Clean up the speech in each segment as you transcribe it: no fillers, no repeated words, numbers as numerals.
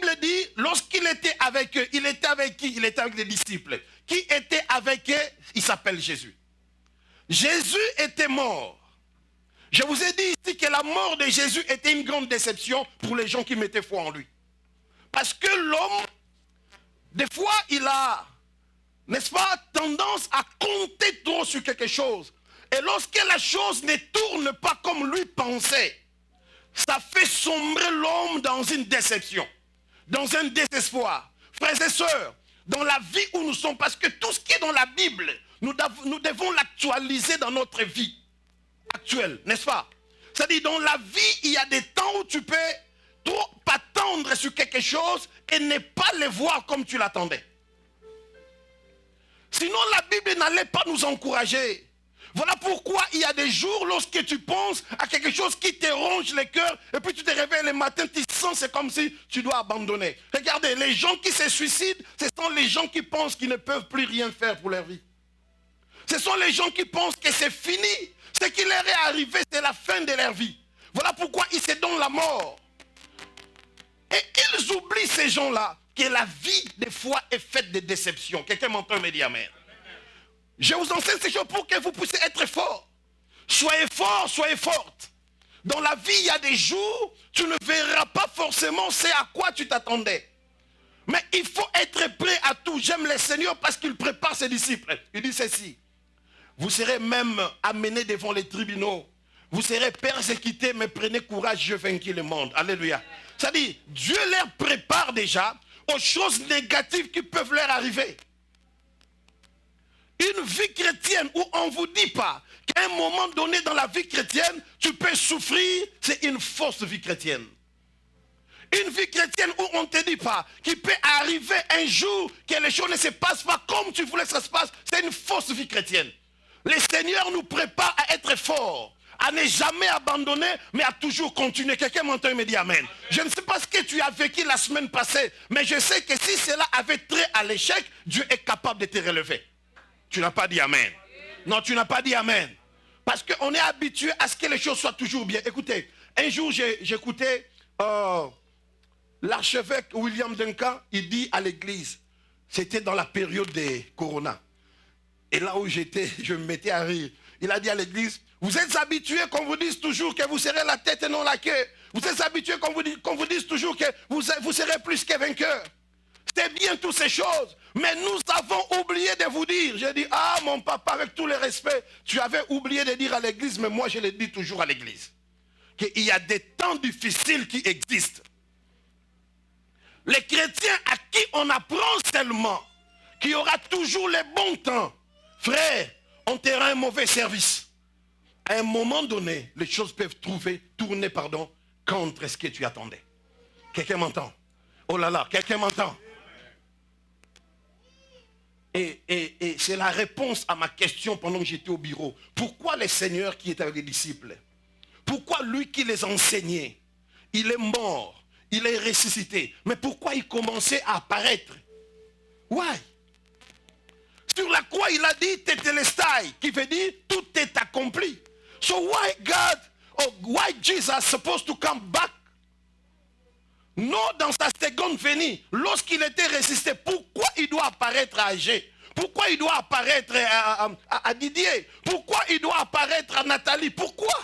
Bible dit, lorsqu'il était avec eux, il était avec qui? Il était avec les disciples. Qui était avec eux? Il s'appelle Jésus. Jésus était mort. Je vous ai dit ici que la mort de Jésus était une grande déception pour les gens qui mettaient foi en lui. Parce que l'homme, des fois, il a, n'est-ce pas, tendance à compter trop sur quelque chose. Et lorsque la chose ne tourne pas comme lui pensait, ça fait sombrer l'homme dans une déception, dans un désespoir. Frères et sœurs, dans la vie où nous sommes, parce que tout ce qui est dans la Bible, nous devons l'actualiser dans notre vie actuelle, n'est-ce pas? C'est-à-dire, dans la vie, il y a des temps où tu peux trop t'attendre sur quelque chose et ne pas le voir comme tu l'attendais. Sinon, la Bible n'allait pas nous encourager. Voilà pourquoi il y a des jours lorsque tu penses à quelque chose qui te ronge le cœur et puis tu te réveilles le matin, tu sens c'est comme si tu dois abandonner. Regardez, les gens qui se suicident, ce sont les gens qui pensent qu'ils ne peuvent plus rien faire pour leur vie. Ce sont les gens qui pensent que c'est fini. Ce qui leur est arrivé, c'est la fin de leur vie. Voilà pourquoi ils se donnent la mort. Et ils oublient ces gens-là que la vie, des fois, est faite de déceptions. Quelqu'un m'entend me dire amen. Je vous enseigne ces choses pour que vous puissiez être fort. Soyez fort, soyez forte. Dans la vie, il y a des jours, tu ne verras pas forcément ce à quoi tu t'attendais. Mais il faut être prêt à tout. J'aime le Seigneur parce qu'il prépare ses disciples. Il dit ceci. Vous serez même amenés devant les tribunaux. Vous serez persécutés, mais prenez courage, je vainquis le monde. Alléluia. C'est-à-dire, Dieu leur prépare déjà aux choses négatives qui peuvent leur arriver. Une vie chrétienne où on ne vous dit pas qu'à un moment donné dans la vie chrétienne, tu peux souffrir, c'est une fausse vie chrétienne. Une vie chrétienne où on ne te dit pas qu'il peut arriver un jour que les choses ne se passent pas comme tu voulais que ça se passe, c'est une fausse vie chrétienne. Le Seigneur nous prépare à être forts, à ne jamais abandonner, mais à toujours continuer. Quelqu'un m'entend et me dit amen. Je ne sais pas ce que tu as vécu la semaine passée, mais je sais que si cela avait trait à l'échec, Dieu est capable de te relever. Tu n'as pas dit amen. Non, tu n'as pas dit amen. Parce qu'on est habitué à ce que les choses soient toujours bien. Écoutez, un jour j'écoutais l'archevêque William Duncan, il dit à l'église, c'était dans la période des Corona. Et là où j'étais, je me mettais à rire. Il a dit à l'église, vous êtes habitués qu'on vous dise toujours que vous serez la tête et non la queue. Vous êtes habitués qu'on vous dise toujours que vous serez plus que vainqueur. C'est bien toutes ces choses. Mais nous avons oublié de vous dire. J'ai dit, ah mon papa, avec tout le respect, tu avais oublié de dire à l'église, mais moi je le dis toujours à l'église. Qu'il y a des temps difficiles qui existent. Les chrétiens à qui on apprend seulement qu'il y aura toujours les bons temps, frère, on te rend un mauvais service. À un moment donné, les choses peuvent tourner contre ce que tu attendais. Quelqu'un m'entend? Oh là là, quelqu'un m'entend? Et c'est la réponse à ma question pendant que j'étais au bureau. Pourquoi le Seigneur qui est avec les disciples? Pourquoi lui qui les enseignait? Il est mort, il est ressuscité. Mais pourquoi il commençait à apparaître? Why? Sur la croix, il a dit Tetelestai, qui veut dire tout est accompli. So why Jesus supposed to come back? Non, dans sa seconde venue, lorsqu'il était ressuscité, pourquoi il doit apparaître à Agé? Pourquoi il doit apparaître à Didier? Pourquoi il doit apparaître à Nathalie? Pourquoi?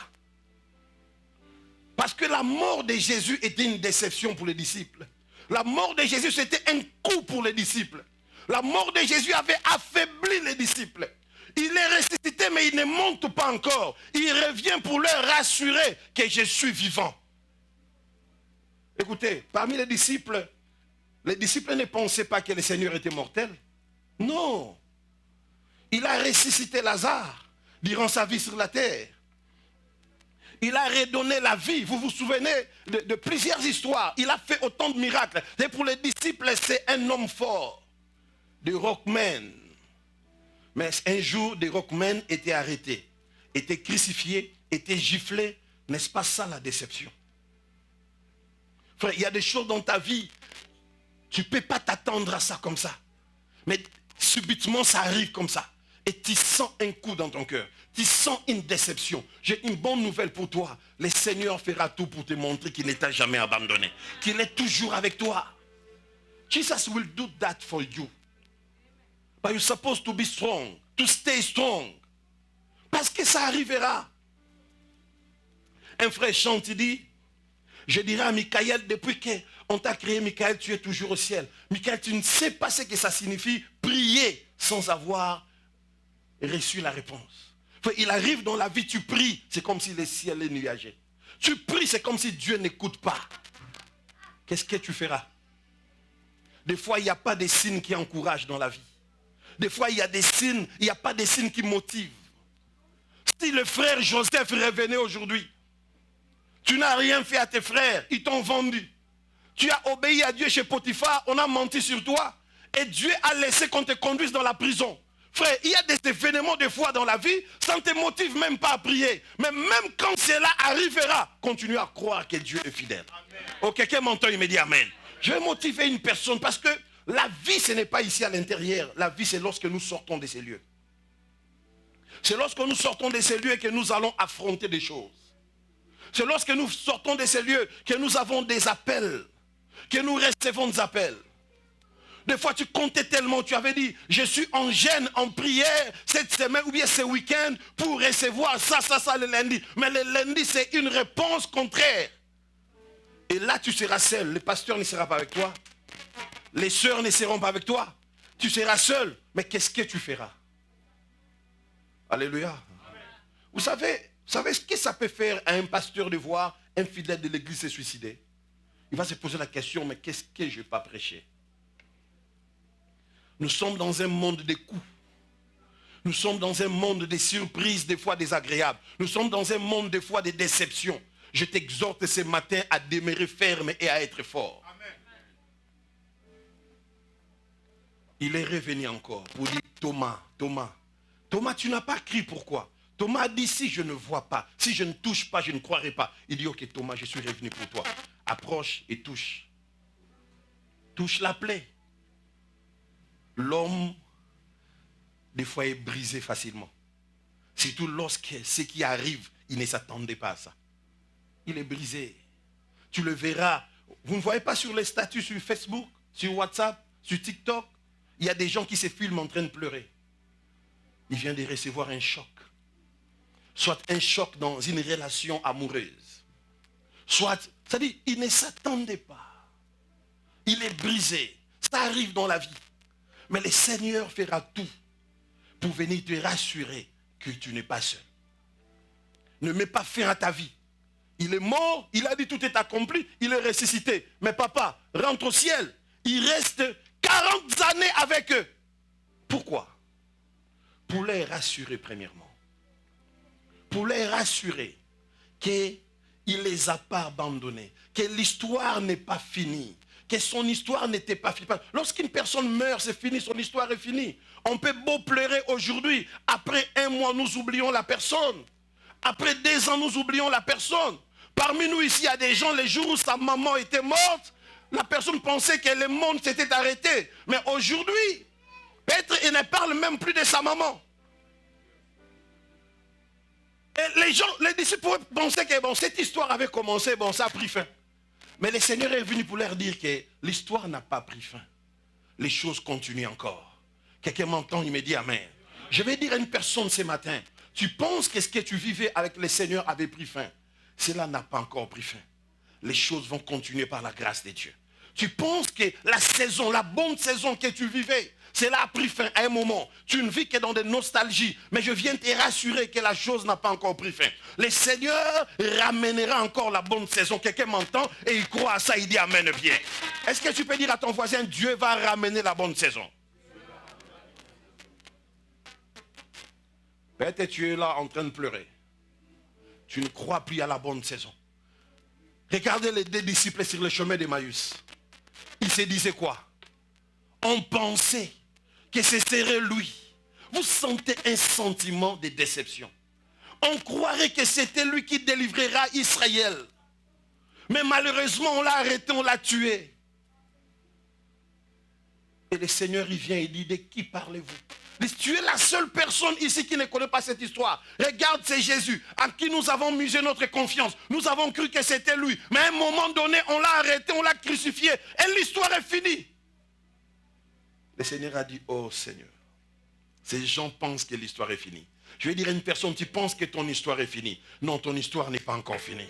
Parce que la mort de Jésus était une déception pour les disciples. La mort de Jésus, c'était un coup pour les disciples. La mort de Jésus avait affaibli les disciples. Il est ressuscité, mais il ne monte pas encore. Il revient pour leur rassurer que je suis vivant. Écoutez, parmi les disciples ne pensaient pas que le Seigneur était mortel. Non. Il a ressuscité Lazare durant sa vie sur la terre. Il a redonné la vie. Vous vous souvenez de plusieurs histoires. Il a fait autant de miracles. Et pour les disciples, c'est un homme fort. Des rockmen. Mais un jour, des rockmen étaient arrêtés, étaient crucifiés, étaient giflés. N'est-ce pas ça la déception? Frère, il y a des choses dans ta vie, tu ne peux pas t'attendre à ça comme ça. Mais subitement, ça arrive comme ça. Et tu sens un coup dans ton cœur. Tu sens une déception. J'ai une bonne nouvelle pour toi. Le Seigneur fera tout pour te montrer qu'il ne t'a jamais abandonné. Qu'il est toujours avec toi. Jesus will do that for you. But you're supposed to be strong, to stay strong. Parce que ça arrivera. Un frère chante, il dit, je dirais à Michael, depuis qu'on t'a créé, Michael, tu es toujours au ciel. Michael, tu ne sais pas ce que ça signifie, prier sans avoir reçu la réponse. Il arrive dans la vie, tu pries, c'est comme si le ciel est nuagé. Tu pries, c'est comme si Dieu n'écoute pas. Qu'est-ce que tu feras? Des fois, il n'y a pas de signes qui encouragent dans la vie. Des fois, il y a des signes, il n'y a pas de signes qui motivent. Si le frère Joseph revenait aujourd'hui, tu n'as rien fait à tes frères, ils t'ont vendu. Tu as obéi à Dieu chez Potiphar, on a menti sur toi. Et Dieu a laissé qu'on te conduise dans la prison. Frère, il y a des événements des fois dans la vie, ça ne te motive même pas à prier. Mais même quand cela arrivera, continue à croire que Dieu est fidèle. Oh, quelqu'un m'entend, il me dit Amen. Je vais motiver une personne parce que la vie, ce n'est pas ici à l'intérieur. La vie, c'est lorsque nous sortons de ces lieux. C'est lorsque nous sortons de ces lieux que nous allons affronter des choses. C'est lorsque nous sortons de ces lieux que nous avons des appels, que nous recevons des appels. Des fois, tu comptais tellement, tu avais dit, je suis en jeûne, en prière, cette semaine ou bien ce week-end pour recevoir ça le lundi. Mais le lundi, c'est une réponse contraire. Et là, tu seras seul. Le pasteur ne sera pas avec toi. Les sœurs ne seront pas avec toi. Tu seras seul. Mais qu'est-ce que tu feras? Alléluia. Amen. Vous savez ce que ça peut faire à un pasteur de voir un fidèle de l'église se suicider? Il va se poser la question, mais qu'est-ce que je n'ai pas prêché? Nous sommes dans un monde de coups. Nous sommes dans un monde de surprises, des fois désagréables. Nous sommes dans un monde des fois de déceptions. Je t'exhorte ce matin à demeurer ferme et à être fort. Amen. Il est revenu encore pour dire, Thomas, tu n'as pas crié, pourquoi? Thomas a dit, si je ne vois pas, si je ne touche pas, je ne croirai pas. Il dit, ok Thomas, je suis revenu pour toi. Approche et touche. Touche la plaie. L'homme, des fois, est brisé facilement. Surtout lorsque ce qui arrive, il ne s'attendait pas à ça. Il est brisé. Tu le verras. Vous ne voyez pas sur les statuts sur Facebook, sur WhatsApp, sur TikTok, il y a des gens qui se filment en train de pleurer. Il vient de recevoir un choc. Soit un choc dans une relation amoureuse. Soit, c'est-à-dire, il ne s'attendait pas. Il est brisé. Ça arrive dans la vie. Mais le Seigneur fera tout pour venir te rassurer que tu n'es pas seul. Ne mets pas fin à ta vie. Il est mort, il a dit tout est accompli, il est ressuscité. Mais papa, rentre au ciel. Il reste 40 années avec eux. Pourquoi? Pour les rassurer premièrement. Pour les rassurer qu'il ne les a pas abandonnés. Que l'histoire n'est pas finie. Que son histoire n'était pas finie. Lorsqu'une personne meurt, c'est fini, son histoire est finie. On peut beau pleurer aujourd'hui. Après un mois, nous oublions la personne. Après 2 ans, nous oublions la personne. Parmi nous ici, il y a des gens, les jours où sa maman était morte, la personne pensait que le monde s'était arrêté. Mais aujourd'hui, peut-être il ne parle même plus de sa maman. Et les disciples pensaient que bon, cette histoire avait commencé, bon, ça a pris fin. Mais le Seigneur est venu pour leur dire que l'histoire n'a pas pris fin. Les choses continuent encore. Quelqu'un m'entend, il me dit Amen. Je vais dire à une personne ce matin, tu penses que ce que tu vivais avec le Seigneur avait pris fin? Cela n'a pas encore pris fin. Les choses vont continuer par la grâce de Dieu. Tu penses que la saison, la bonne saison que tu vivais, cela a pris fin à un moment. Tu ne vis que dans des nostalgies. Mais je viens te rassurer que la chose n'a pas encore pris fin. Le Seigneur ramènera encore la bonne saison. Quelqu'un m'entend et il croit à ça, il dit Amen bien. Est-ce que tu peux dire à ton voisin, Dieu va ramener la bonne saison? Peut-être tu es là en train de pleurer. Tu ne crois plus à la bonne saison. Regardez les 2 disciples sur le chemin d'Emmaüs. Ils se disaient quoi? On pensait que ce serait lui. Vous sentez un sentiment de déception. On croirait que c'était lui qui délivrera Israël. Mais malheureusement, on l'a arrêté, on l'a tué. Et le Seigneur, il vient et dit, de qui parlez-vous? Tu es la seule personne ici qui ne connaît pas cette histoire. Regarde, c'est Jésus, à qui nous avons misé notre confiance. Nous avons cru que c'était lui. Mais à un moment donné, on l'a arrêté, on l'a crucifié. Et l'histoire est finie. Le Seigneur a dit, oh Seigneur, ces gens pensent que l'histoire est finie. Je vais dire à une personne, tu penses que ton histoire est finie. Non, ton histoire n'est pas encore finie.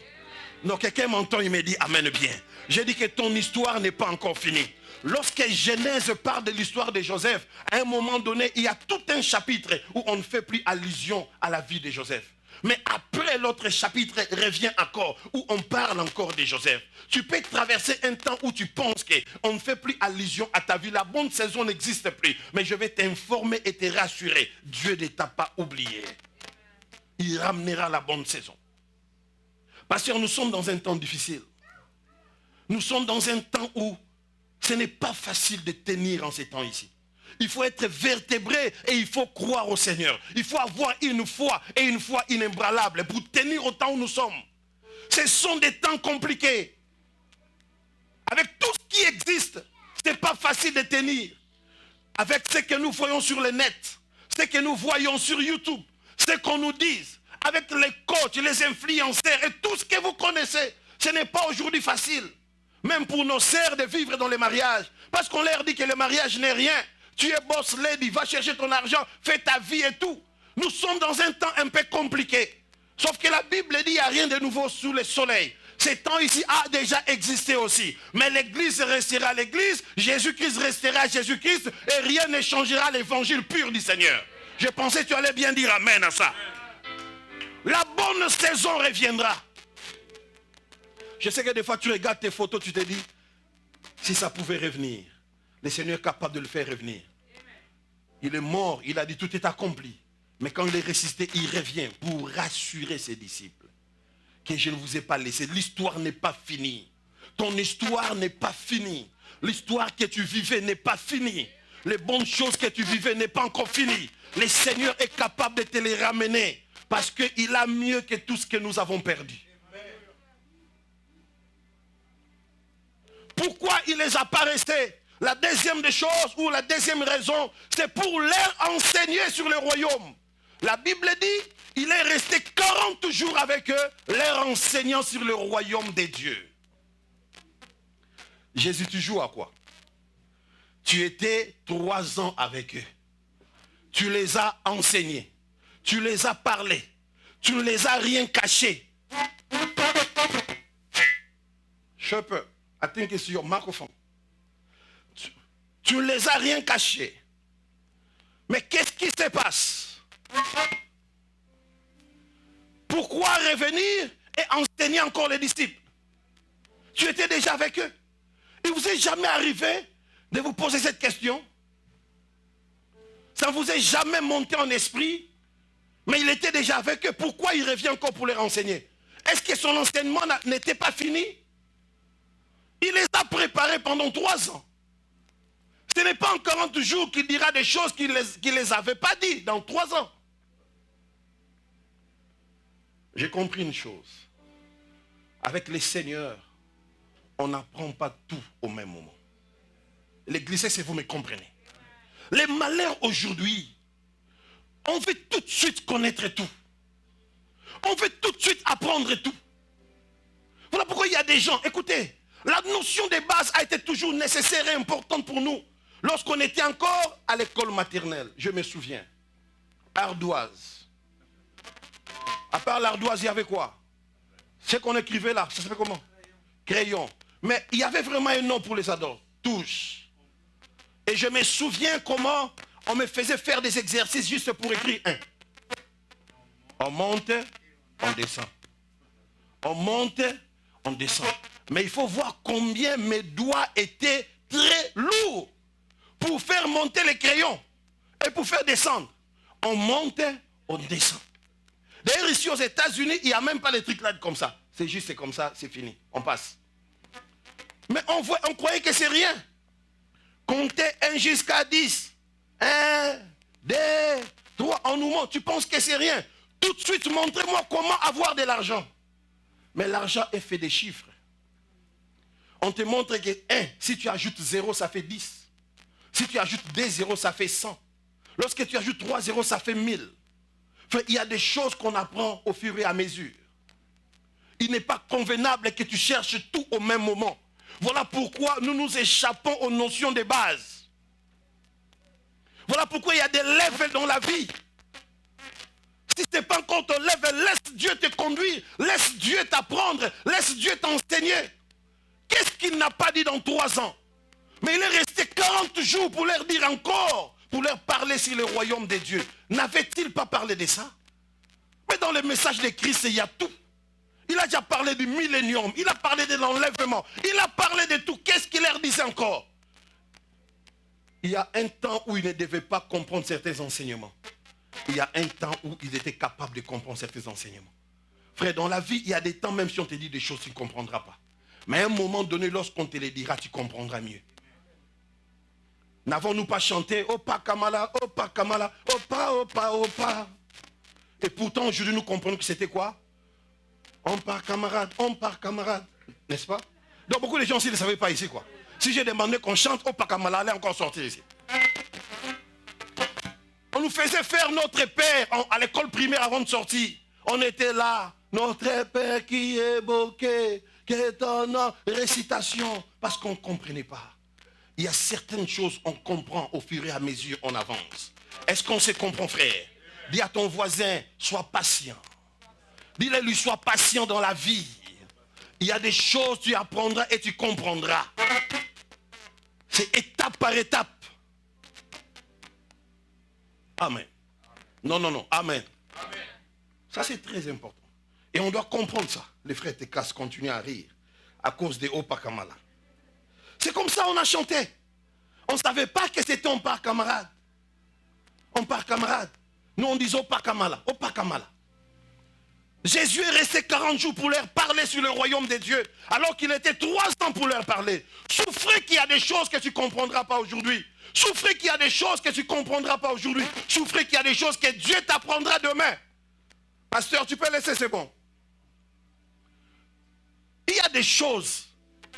Non, quelqu'un m'entend, il me dit, amen bien. J'ai dit que ton histoire n'est pas encore finie. Lorsque Genèse parle de l'histoire de Joseph, à un moment donné, il y a tout un chapitre où on ne fait plus allusion à la vie de Joseph. Mais après l'autre chapitre revient encore, où on parle encore de Joseph. Tu peux traverser un temps où tu penses qu'on ne fait plus allusion à ta vie. La bonne saison n'existe plus. Mais je vais t'informer et te rassurer. Dieu ne t'a pas oublié. Il ramènera la bonne saison. Parce que nous sommes dans un temps difficile. Nous sommes dans un temps où ce n'est pas facile de tenir en ces temps ici. Il faut être vertébré et il faut croire au Seigneur. Il faut avoir une foi et une foi inébranlable pour tenir au temps où nous sommes. Ce sont des temps compliqués. Avec tout ce qui existe, ce n'est pas facile de tenir. Avec ce que nous voyons sur le net, ce que nous voyons sur YouTube, ce qu'on nous dit, avec les coachs, les influenceurs et tout ce que vous connaissez, ce n'est pas aujourd'hui facile. Même pour nos sœurs de vivre dans les mariages. Parce qu'on leur dit que le mariage n'est rien. Tu es boss lady, va chercher ton argent, fais ta vie et tout. Nous sommes dans un temps un peu compliqué. Sauf que la Bible dit qu'il n'y a rien de nouveau sous le soleil. Ce temps ici a déjà existé aussi. Mais l'église restera l'église, Jésus-Christ restera Jésus-Christ et rien ne changera l'évangile pur du Seigneur. Je pensais que tu allais bien dire amen à ça. La bonne saison reviendra. Je sais que des fois tu regardes tes photos, tu te dis, si ça pouvait revenir, le Seigneur est capable de le faire revenir. Il est mort, il a dit tout est accompli. Mais quand il est ressuscité, il revient pour rassurer ses disciples que je ne vous ai pas laissé. L'histoire n'est pas finie. Ton histoire n'est pas finie. L'histoire que tu vivais n'est pas finie. Les bonnes choses que tu vivais n'est pas encore finies. Le Seigneur est capable de te les ramener parce qu'il a mieux que tout ce que nous avons perdu. Pourquoi il ne les a pas restés? La deuxième des choses, ou la deuxième raison, c'est pour leur enseigner sur le royaume. La Bible dit, il est resté 40 jours avec eux, leur enseignant sur le royaume des dieux. Jésus, tu joues à quoi? Tu étais 3 ans avec eux. Tu les as enseignés. Tu les as parlé. Tu ne les as rien caché. Shepherd, I think it's your microphone. Tu ne les as rien caché. Mais qu'est-ce qui se passe? Pourquoi revenir et enseigner encore les disciples? Tu étais déjà avec eux. Il ne vous est jamais arrivé de vous poser cette question? Ça ne vous est jamais monté en esprit? Mais il était déjà avec eux. Pourquoi il revient encore pour les renseigner? Est-ce que son enseignement n'était pas fini? Il les a préparés pendant 3 ans. Ce n'est pas en 40 jours qu'il dira des choses qu'il ne les avait pas dit dans 3 ans. J'ai compris une chose. Avec les seigneurs, on n'apprend pas tout au même moment. L'église, si vous me comprenez. Les malheurs aujourd'hui, on veut tout de suite connaître tout. On veut tout de suite apprendre tout. Voilà pourquoi il y a des gens, écoutez, la notion de base a été toujours nécessaire et importante pour nous. Lorsqu'on était encore à l'école maternelle, je me souviens, ardoise. À part l'ardoise, il y avait quoi? Ce qu'on écrivait là, ça s'appelle comment? Crayon. Mais il y avait vraiment un nom pour les ados. Touche. Et je me souviens comment on me faisait faire des exercices juste pour écrire 1. On monte, on descend. On monte, on descend. Mais il faut voir combien mes doigts étaient très lourds pour faire monter les crayons et pour faire descendre. On monte, on descend. D'ailleurs, ici aux États-Unis, il n'y a même pas les trucs là comme ça. C'est juste, c'est comme ça, c'est fini. On passe. Mais on croyait que c'est rien. Comptez 1 jusqu'à 10. 1, 2, 3. On nous montre. Tu penses que c'est rien. Tout de suite, montrez-moi comment avoir de l'argent. Mais l'argent est fait des chiffres. On te montre que 1, si tu ajoutes 0, ça fait 10. Si tu ajoutes 2 zéros, ça fait 100. Lorsque tu ajoutes 3 zéros, ça fait 1000. Enfin, il y a des choses qu'on apprend au fur et à mesure. Il n'est pas convenable que tu cherches tout au même moment. Voilà pourquoi nous nous échappons aux notions de base. Voilà pourquoi il y a des levels dans la vie. Si ce n'est pas encore ton level, laisse Dieu te conduire, laisse Dieu t'apprendre, laisse Dieu t'enseigner. Qu'est-ce qu'il n'a pas dit dans 3 ans? Mais il est resté 40 jours pour leur dire encore, pour leur parler sur le royaume de Dieu. N'avait-il pas parlé de ça? Mais dans le message de Christ, il y a tout. Il a déjà parlé du millénium, il a parlé de l'enlèvement, il a parlé de tout. Qu'est-ce qu'il leur disait encore? Il y a un temps où il ne devait pas comprendre certains enseignements. Il y a un temps où il était capable de comprendre certains enseignements. Frère, dans la vie, il y a des temps, même si on te dit des choses, tu ne comprendras pas. Mais à un moment donné, lorsqu'on te les dira, tu comprendras mieux. N'avons-nous pas chanté Opa Kamala, Opa Kamala, Opa, Opa, Opa. Et pourtant, aujourd'hui, nous comprenons que c'était quoi? On part camarade, n'est-ce pas? Donc beaucoup de gens aussi ne savaient pas ici quoi. Si j'ai demandé qu'on chante Opa Kamala, allez encore sortir ici. On nous faisait faire notre Père à l'école primaire avant de sortir. On était là, notre Père qui est beau, qui est ton nom, récitation, parce qu'on ne comprenait pas. Il y a certaines choses qu'on comprend au fur et à mesure on avance. Est-ce qu'on se comprend, frère? Dis à ton voisin, sois patient. Dis-le lui, sois patient dans la vie. Il y a des choses, tu apprendras et tu comprendras. C'est étape par étape. Amen. Non, non, non. Amen. Amen. Ça, c'est très important. Et on doit comprendre ça. Les frères Tekas continuent à rire à cause des Opa Kamala. C'est comme ça on a chanté. On ne savait pas que c'était on part camarade. On part camarade. Nous, on disait Opa Kamala. Opa Kamala. Jésus est resté 40 jours pour leur parler sur le royaume de Dieu, alors qu'il était 3 ans pour leur parler. Souffrez qu'il y a des choses que tu ne comprendras pas aujourd'hui. Souffrez qu'il y a des choses que tu ne comprendras pas aujourd'hui. Souffrez qu'il y a des choses que Dieu t'apprendra demain. Pasteur, tu peux laisser, c'est bon. Il y a des choses,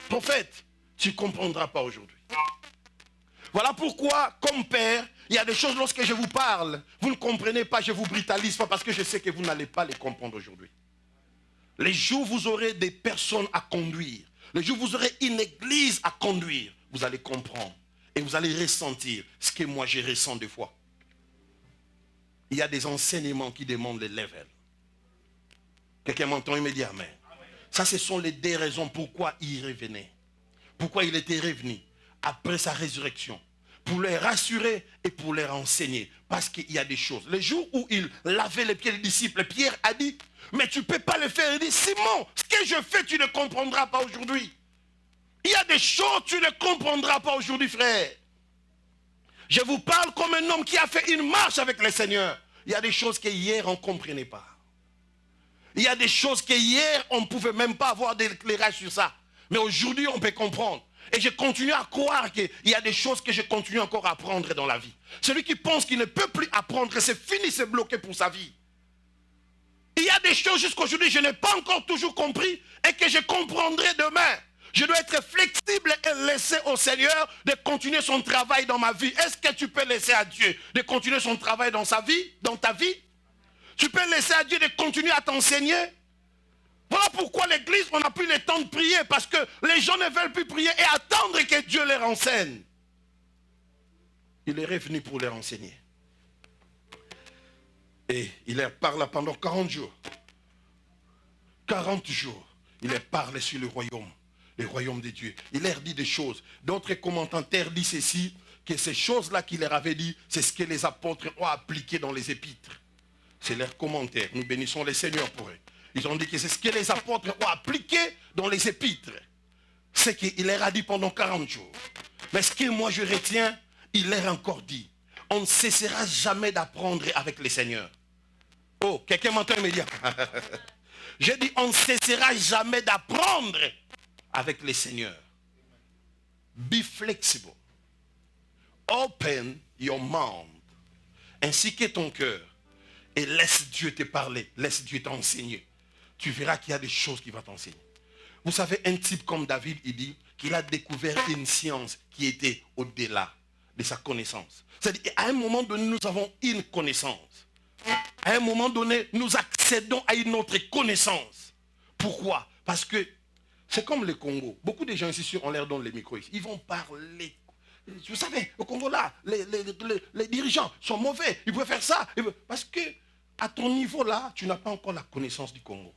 prophète, tu ne comprendras pas aujourd'hui. Voilà pourquoi, comme père, il y a des choses, lorsque je vous parle, vous ne comprenez pas, je vous brutalise pas parce que je sais que vous n'allez pas les comprendre aujourd'hui. Les jours où vous aurez des personnes à conduire, les jours où vous aurez une église à conduire, vous allez comprendre et vous allez ressentir ce que moi je ressens des fois. Il y a des enseignements qui demandent les levels. Quelqu'un m'entend, il me dit amen. Ça, ce sont les 2 raisons pourquoi il revenait. Pourquoi il était revenu après sa résurrection. Pour les rassurer et pour les enseigner. Parce qu'il y a des choses. Le jour où il lavait les pieds des disciples, Pierre a dit, mais tu ne peux pas le faire. Il dit, Simon, ce que je fais, tu ne comprendras pas aujourd'hui. Il y a des choses, tu ne comprendras pas aujourd'hui, frère. Je vous parle comme un homme qui a fait une marche avec le Seigneur. Il y a des choses que hier, on ne comprenait pas. Il y a des choses que hier, on ne pouvait même pas avoir d'éclairage sur ça. Mais aujourd'hui, on peut comprendre. Et je continue à croire qu'il y a des choses que je continue encore à apprendre dans la vie. Celui qui pense qu'il ne peut plus apprendre, c'est fini, c'est bloqué pour sa vie. Il y a des choses jusqu'à aujourd'hui que je n'ai pas encore toujours compris et que je comprendrai demain. Je dois être flexible et laisser au Seigneur de continuer son travail dans ma vie. Est-ce que tu peux laisser à Dieu de continuer son travail dans sa vie, dans ta vie? Tu peux laisser à Dieu de continuer à t'enseigner? Voilà pourquoi l'église, on n'a plus le temps de prier, parce que les gens ne veulent plus prier et attendre que Dieu leur enseigne. Il est revenu pour leur enseigner. Et il leur parle pendant 40 jours. 40 jours, il leur parle sur le royaume de Dieu. Il leur dit des choses. D'autres commentateurs disent ceci, que ces choses-là qu'il leur avait dit, c'est ce que les apôtres ont appliqué dans les épîtres. C'est leur commentaire. Nous bénissons le Seigneur pour eux. Ils ont dit que c'est ce que les apôtres ont appliqué dans les épîtres. C'est qu'il leur a dit pendant 40 jours. Mais ce que moi je retiens, il leur a encore dit. On ne cessera jamais d'apprendre avec le Seigneur. Oh, quelqu'un m'entend immédiatement. J'ai dit, on ne cessera jamais d'apprendre avec le Seigneur. Be flexible. Open your mind. Ainsi que ton cœur. Et laisse Dieu te parler. Laisse Dieu t'enseigner. Tu verras qu'il y a des choses qu'il va t'enseigner. Vous savez, un type comme David, il dit qu'il a découvert une science qui était au-delà de sa connaissance. C'est-à-dire, à un moment donné, nous avons une connaissance. À un moment donné, nous accédons à une autre connaissance. Pourquoi? Parce que c'est comme le Congo. Beaucoup de gens ici, on leur donne les micros ici. Ils vont parler. Vous savez, au Congo là, les dirigeants sont mauvais, ils peuvent faire ça. Parce que à ton niveau là, tu n'as pas encore la connaissance du Congo.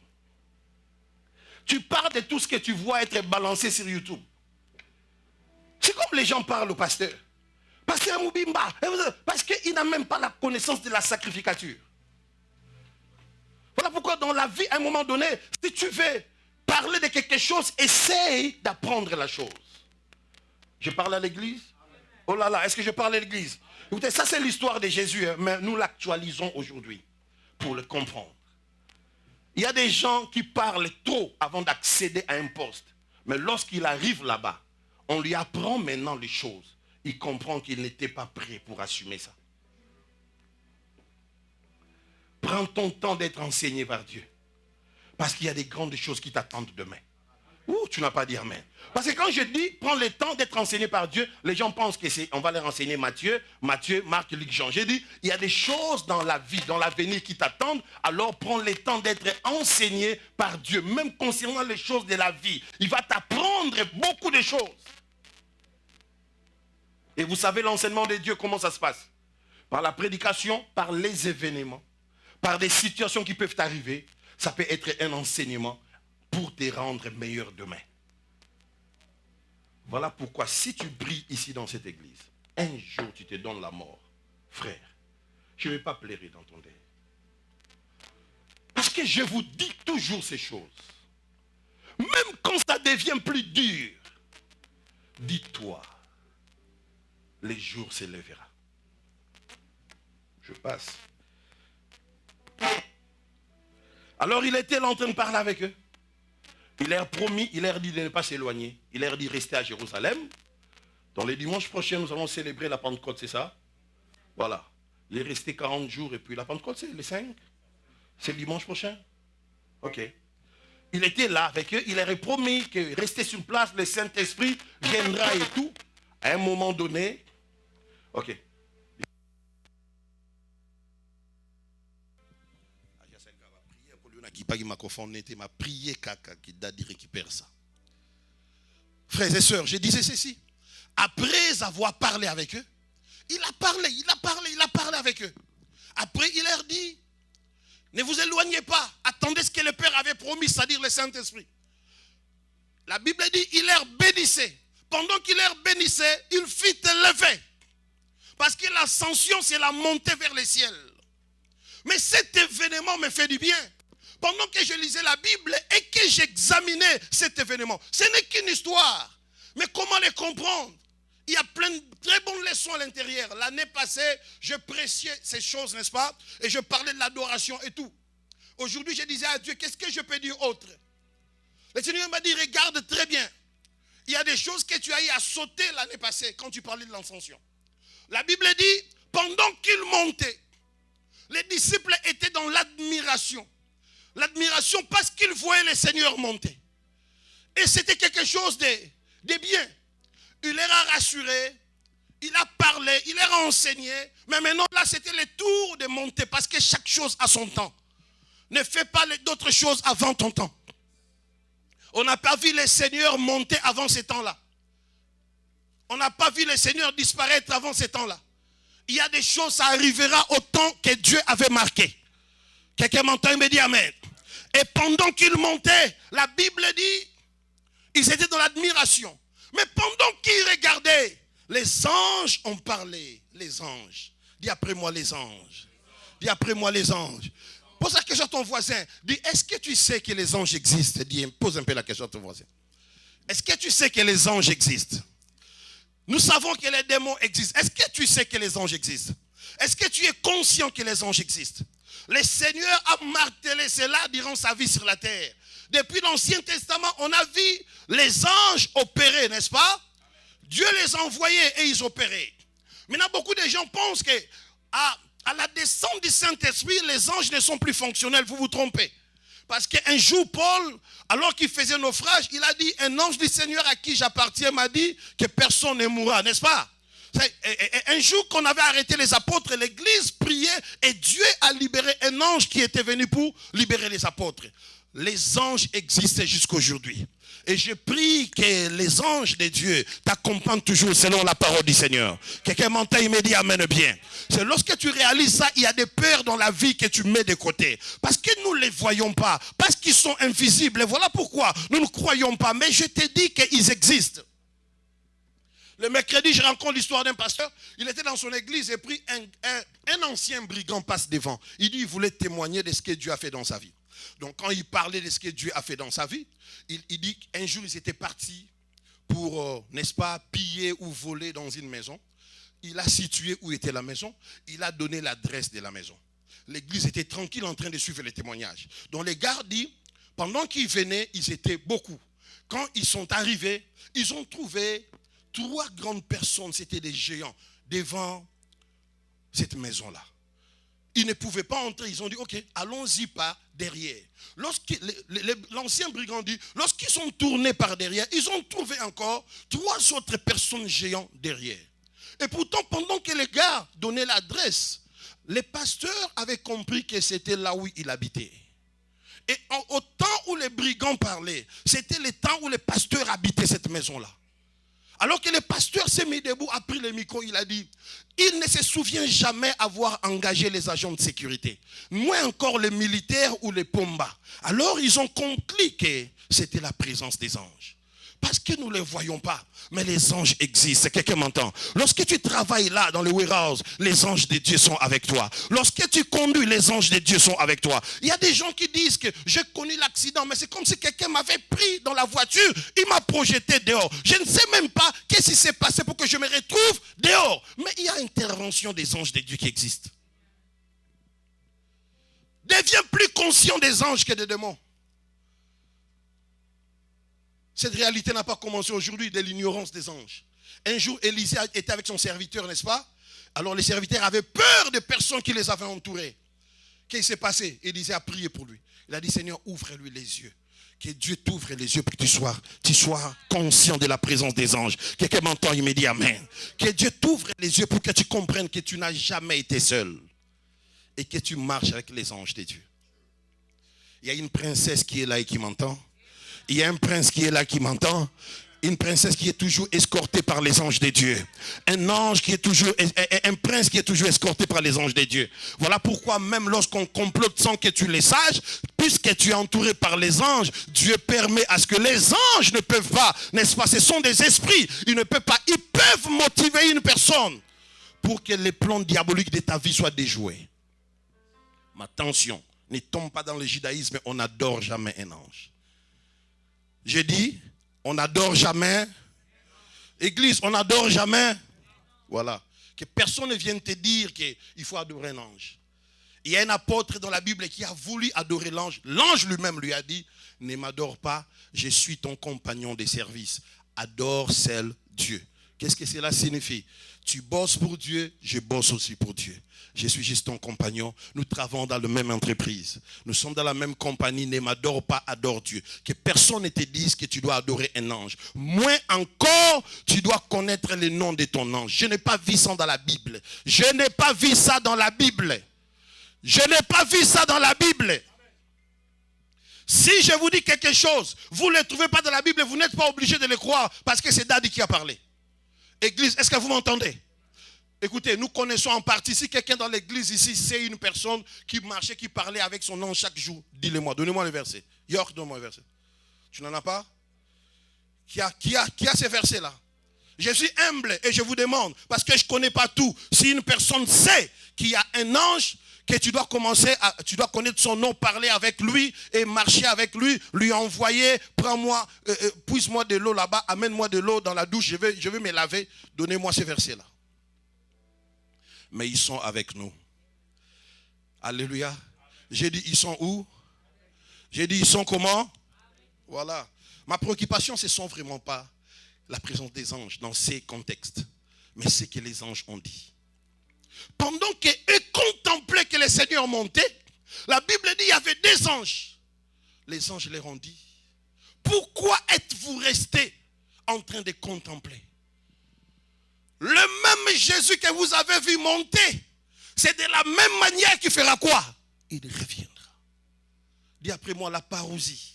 Tu parles de tout ce que tu vois être balancé sur YouTube. C'est comme les gens parlent au pasteur. Pasteur Moubimba, parce qu'il n'a même pas la connaissance de la sacrificature. Voilà pourquoi dans la vie, à un moment donné, si tu veux parler de quelque chose, essaye d'apprendre la chose. Je parle à l'église? Oh là là, est-ce que je parle à l'église? Écoutez, ça c'est l'histoire de Jésus, hein, mais nous l'actualisons aujourd'hui pour le comprendre. Il y a des gens qui parlent trop avant d'accéder à un poste. Mais lorsqu'il arrive là-bas, on lui apprend maintenant les choses. Il comprend qu'il n'était pas prêt pour assumer ça. Prends ton temps d'être enseigné par Dieu. Parce qu'il y a des grandes choses qui t'attendent demain. Ouh, tu n'as pas dit amen. Parce que quand je dis prends le temps d'être enseigné par Dieu, les gens pensent que c'est on va leur enseigner Matthieu, Marc, Luc, Jean. J'ai dit, il y a des choses dans la vie, dans l'avenir qui t'attendent, alors prends le temps d'être enseigné par Dieu, même concernant les choses de la vie. Il va t'apprendre beaucoup de choses. Et vous savez l'enseignement de Dieu, comment ça se passe? Par la prédication, par les événements, par des situations qui peuvent arriver. Ça peut être un enseignement pour te rendre meilleur demain. Voilà pourquoi si tu brilles ici dans cette église, un jour tu te donnes la mort, frère, je ne vais pas pleurer dans ton deuil. Parce que je vous dis toujours ces choses. Même quand ça devient plus dur, dis-toi, les jours s'élèvera. Je passe. Alors il était là en train de parler avec eux. Il leur a promis, il leur a dit de ne pas s'éloigner. Il leur a dit de rester à Jérusalem. Dans les dimanches prochains, nous allons célébrer la Pentecôte, c'est ça? Voilà. Il est resté 40 jours et puis la Pentecôte, c'est les 5. C'est le dimanche prochain. Ok. Il était là avec eux. Il leur a promis que rester sur place, le Saint-Esprit viendra et tout. À un moment donné, ok. Qui m'a prié qui récupère ça. Frères et sœurs, je disais ceci. Après avoir parlé avec eux, il a parlé avec eux. Après, il leur dit, ne vous éloignez pas, attendez ce que le Père avait promis, c'est-à-dire le Saint-Esprit. La Bible dit, il leur bénissait. Pendant qu'il leur bénissait, il fit élever. Parce que l'ascension, c'est la montée vers les ciels. Mais cet événement me fait du bien. Pendant que je lisais la Bible et que j'examinais cet événement, ce n'est qu'une histoire. Mais comment les comprendre? Il y a plein de très bonnes leçons à l'intérieur. L'année passée, je prêchais ces choses, n'est-ce pas? Et je parlais de l'adoration et tout. Aujourd'hui, je disais à Dieu, qu'est-ce que je peux dire autre? Le Seigneur m'a dit, regarde très bien. Il y a des choses que tu as eu à sauter l'année passée quand tu parlais de l'ascension. La Bible dit, pendant qu'il montait, les disciples étaient dans l'admiration. L'admiration parce qu'ils voyaient le Seigneur monter. Et c'était quelque chose de bien. Il leur a rassuré, il a parlé, il leur a enseigné. Mais maintenant, là, c'était le tour de monter parce que chaque chose a son temps. Ne fais pas d'autres choses avant ton temps. On n'a pas vu le Seigneur monter avant ces temps-là. On n'a pas vu le Seigneur disparaître avant ces temps-là. Il y a des choses, ça arrivera au temps que Dieu avait marqué. Quelqu'un m'entend et me dit amen. Et pendant qu'ils montaient, la Bible dit, ils étaient dans l'admiration. Mais pendant qu'ils regardaient, les anges ont parlé. Les anges. Dis après moi les anges. Dis après moi les anges. Pose la question à ton voisin. Dis, est-ce que tu sais que les anges existent? Dis, pose un peu la question à ton voisin. Est-ce que tu sais que les anges existent? Nous savons que les démons existent. Est-ce que tu sais que les anges existent? Est-ce que tu es conscient que les anges existent? Le Seigneur a martelé cela durant sa vie sur la terre. Depuis l'Ancien Testament, on a vu les anges opérer, n'est-ce pas? Dieu les envoyait et ils opéraient. Maintenant, beaucoup de gens pensent que à la descente du Saint-Esprit, les anges ne sont plus fonctionnels. Vous vous trompez. Parce qu'un jour, Paul, alors qu'il faisait naufrage, il a dit, un ange du Seigneur à qui j'appartiens m'a dit que personne ne mourra, n'est-ce pas? Un jour qu'on avait arrêté les apôtres, l'église priait et Dieu a libéré un ange qui était venu pour libérer les apôtres. Les anges existent jusqu'à aujourd'hui. Et je prie que les anges de Dieu t'accompagnent toujours selon la parole du Seigneur. Quelqu'un m'entend, il me dit amen bien. C'est lorsque tu réalises ça, il y a des peurs dans la vie que tu mets de côté. Parce que nous ne les voyons pas. Parce qu'ils sont invisibles. Et voilà pourquoi nous ne croyons pas. Mais je te dis qu'ils existent. Le mercredi, je rencontre l'histoire d'un pasteur. Il était dans son église et puis un ancien brigand passe devant. Il dit qu'il voulait témoigner de ce que Dieu a fait dans sa vie. Donc quand il parlait de ce que Dieu a fait dans sa vie, il dit qu'un jour ils étaient partis pour, n'est-ce pas, piller ou voler dans une maison. Il a situé où était la maison. Il a donné l'adresse de la maison. L'église était tranquille en train de suivre les témoignages. Donc les gars disent, pendant qu'ils venaient, ils étaient beaucoup. Quand ils sont arrivés, ils ont trouvé 3 grandes personnes, c'était des géants, devant cette maison-là. Ils ne pouvaient pas entrer, ils ont dit, ok, allons-y par derrière. L'ancien brigand dit, lorsqu'ils sont tournés par derrière, ils ont trouvé encore 3 autres personnes géants derrière. Et pourtant, pendant que les gars donnaient l'adresse, les pasteurs avaient compris que c'était là où il habitait. Et au temps où les brigands parlaient, c'était le temps où les pasteurs habitaient cette maison-là. Alors que le pasteur s'est mis debout, a pris le micro, il a dit, il ne se souvient jamais avoir engagé les agents de sécurité, moins encore les militaires ou les pombas. Alors ils ont compris que c'était la présence des anges. Parce que nous ne les voyons pas, mais les anges existent. Quelqu'un m'entend? Lorsque tu travailles là dans le warehouse, les anges de Dieu sont avec toi. Lorsque tu conduis, les anges de Dieu sont avec toi. Il y a des gens qui disent que j'ai connu l'accident, mais c'est comme si quelqu'un m'avait pris dans la voiture, il m'a projeté dehors. Je ne sais même pas qu'est-ce qui s'est passé pour que je me retrouve dehors. Mais il y a intervention des anges de Dieu qui existe. Deviens plus conscient des anges que des démons. Cette réalité n'a pas commencé aujourd'hui de l'ignorance des anges. Un jour, Élisée était avec son serviteur, n'est-ce pas? Alors les serviteurs avaient peur des personnes qui les avaient entourés. Qu'est-ce qui s'est passé? Élisée a prié pour lui. Il a dit, Seigneur, ouvre-lui les yeux. Que Dieu t'ouvre les yeux pour que tu sois conscient de la présence des anges. Quelqu'un m'entend, il me dit amen. Que Dieu t'ouvre les yeux pour que tu comprennes que tu n'as jamais été seul. Et que tu marches avec les anges de Dieu. Il y a une princesse qui est là et qui m'entend. Il y a un prince qui est là qui m'entend. Une princesse qui est toujours escortée par les anges de Dieu. Un ange qui est toujours, un prince qui est toujours escorté par les anges de Dieu. Voilà pourquoi même lorsqu'on complote sans que tu les saches, puisque tu es entouré par les anges, Dieu permet à ce que les anges ne peuvent pas, n'est-ce pas? Ce sont des esprits. Ils ne peuvent pas, ils peuvent motiver une personne pour que les plans diaboliques de ta vie soient déjoués. Mais attention, ne tombe pas dans le judaïsme, on n'adore jamais un ange. J'ai dit, on n'adore jamais. Église, on n'adore jamais. Voilà. Que personne ne vienne te dire qu'il faut adorer un ange. Il y a un apôtre dans la Bible qui a voulu adorer l'ange. L'ange lui-même lui a dit, ne m'adore pas, je suis ton compagnon de service. Adore seul Dieu. Qu'est-ce que cela signifie? Tu bosses pour Dieu, je bosse aussi pour Dieu. Je suis juste ton compagnon. Nous travaillons dans la même entreprise. Nous sommes dans la même compagnie. Ne m'adore pas, adore Dieu. Que personne ne te dise que tu dois adorer un ange. Moins encore, tu dois connaître le nom de ton ange. Je n'ai pas vu ça dans la Bible. Je n'ai pas vu ça dans la Bible. Je n'ai pas vu ça dans la Bible. Si je vous dis quelque chose, vous ne le trouvez pas dans la Bible, vous n'êtes pas obligé de le croire parce que c'est Daddy qui a parlé. Église, est-ce que vous m'entendez? Écoutez, nous connaissons en partie, si quelqu'un dans l'église ici, c'est une personne qui marchait, qui parlait avec son ange chaque jour, dis-le-moi, donnez-moi le verset. York, donne-moi le verset. Tu n'en as pas? Qui a ces versets-là? Je suis humble et je vous demande, parce que je ne connais pas tout, si une personne sait qu'il y a un ange, que tu dois tu dois connaître son nom, parler avec lui et marcher avec lui, lui envoyer, prends-moi, puise-moi de l'eau là-bas, amène-moi de l'eau dans la douche, je vais me laver, donnez-moi ces versets-là. Mais ils sont avec nous. Alléluia. J'ai dit, ils sont où? J'ai dit, ils sont comment? Voilà. Ma préoccupation, ce ne sont vraiment pas la présence des anges dans ces contextes, mais ce que les anges ont dit. Pendant qu'eux contemplaient que le Seigneur montait, la Bible dit qu'il y avait des anges. Les anges leur ont dit, pourquoi êtes-vous restés en train de contempler? Le même Jésus que vous avez vu monter, c'est de la même manière qu'il fera quoi? Il reviendra. Dis après moi la parousie.